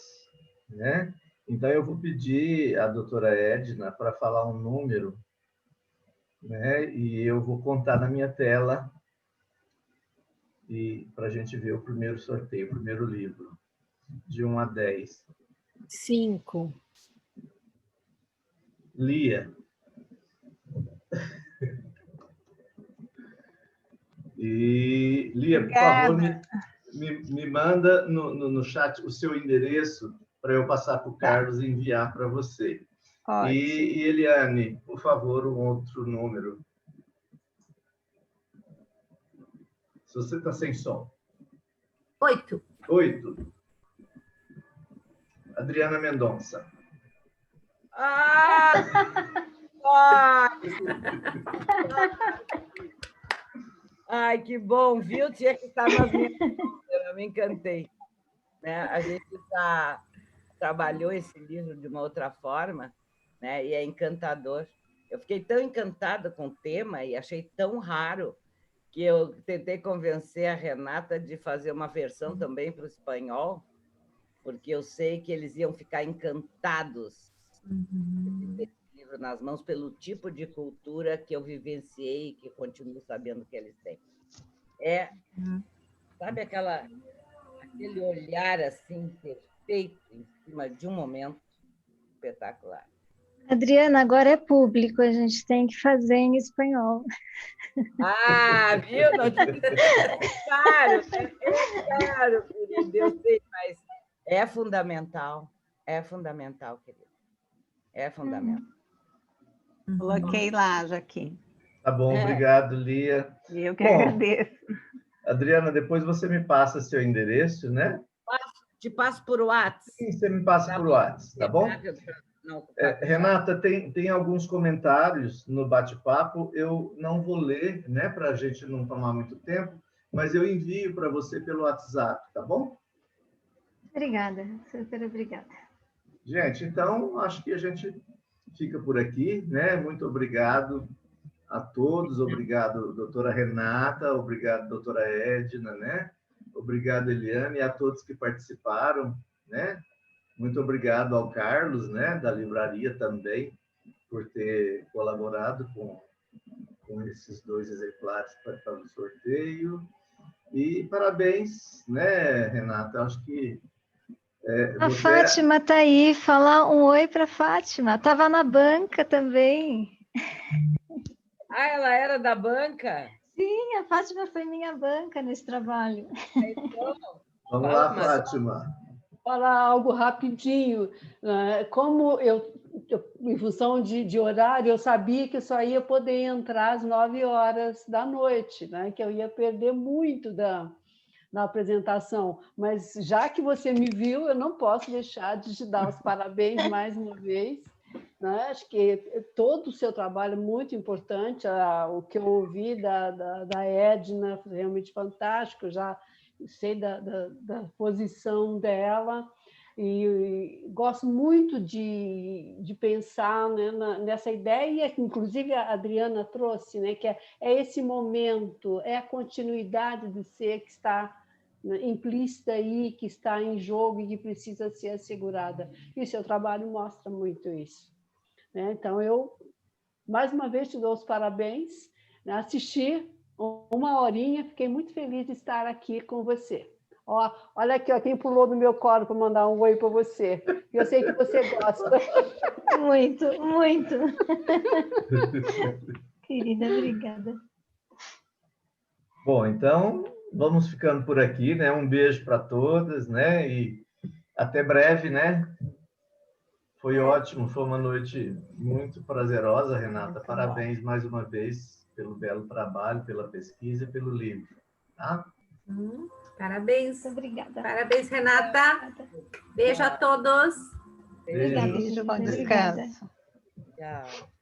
né? Então, eu vou pedir à doutora Edna para falar um número, né? E eu vou contar na minha tela e para a gente ver o primeiro sorteio, o primeiro livro, de 1 a 10. 5. Lia. E, Lia, por favor, me manda no chat o seu endereço para eu passar para o Carlos e enviar para você. E, Eliane, por favor, um outro número. Se você está sem som. 8. 8. Adriana Mendonça. Ah! Ai, que bom, viu? Tinha que estar nas minhas mãos, eu me encantei. Né? A gente trabalhou esse livro de uma outra forma, né? E é encantador. Eu fiquei tão encantada com o tema e achei tão raro que eu tentei convencer a Renata de fazer uma versão também para o espanhol, porque eu sei que eles iam ficar encantados de ter esse livro nas mãos pelo tipo de cultura que eu vivenciei e que continuo sabendo que eles têm. Sabe aquele olhar assim perfeito em cima de um momento espetacular. Adriana, agora é público, a gente tem que fazer em espanhol. Ah, viu? Não tinha que ser claro, é claro, querido, eu sei, mas é fundamental, querido. É fundamental. Coloquei lá, Joaquim. Tá bom, obrigado, Lia. Eu que agradeço. Adriana, depois você me passa seu endereço, né? Te passo por WhatsApp. Sim, você me passa por WhatsApp, tá bom? Renata, tem alguns comentários no bate-papo, eu não vou ler, né, para a gente não tomar muito tempo, mas eu envio para você pelo WhatsApp, tá bom? Obrigada, super obrigada. Gente, então, acho que a gente fica por aqui, né? Muito obrigado a todos, obrigado, doutora Renata, obrigado, doutora Edna, né? Obrigado, Eliane, e a todos que participaram, né? Muito obrigado ao Carlos, né, da livraria também, por ter colaborado com esses 2 exemplares para o sorteio. E parabéns, né, Renata? Acho que a Fátima está aí, falar um oi para a Fátima. Estava na banca também. Ah, ela era da banca? Sim, a Fátima foi minha banca nesse trabalho. Então, vamos lá, Fátima. Falar algo rapidinho. Como eu em função de horário, eu sabia que só ia poder entrar às 9h da noite, né? Que eu ia perder muito na apresentação. Mas já que você me viu, eu não posso deixar de te dar os parabéns mais uma vez. Né? Acho que todo o seu trabalho é muito importante. O que eu ouvi da Edna foi realmente fantástico. Eu já sei da posição dela e gosto muito de pensar, né, nessa ideia que inclusive a Adriana trouxe, né, que é esse momento, é a continuidade do ser que está, né, implícita aí, que está em jogo e que precisa ser assegurada. E o seu trabalho mostra muito isso. Né? Então, eu, mais uma vez, te dou os parabéns. Né? Assisti 1 horinha, fiquei muito feliz de estar aqui com você. Ó, olha aqui, ó, quem pulou do meu colo para mandar um oi para você. Eu sei que você gosta. Muito, muito. Querida, obrigada. Bom, então, vamos ficando por aqui, né? Um beijo para todas, né? E até breve, né? Foi ótimo, foi uma noite muito prazerosa, Renata. Parabéns mais uma vez pelo belo trabalho, pela pesquisa e pelo livro. Tá? Parabéns. Muito obrigada. Parabéns, Renata. Beijo a todos. Obrigada, Beijo, bom obrigada. descanso. Tchau.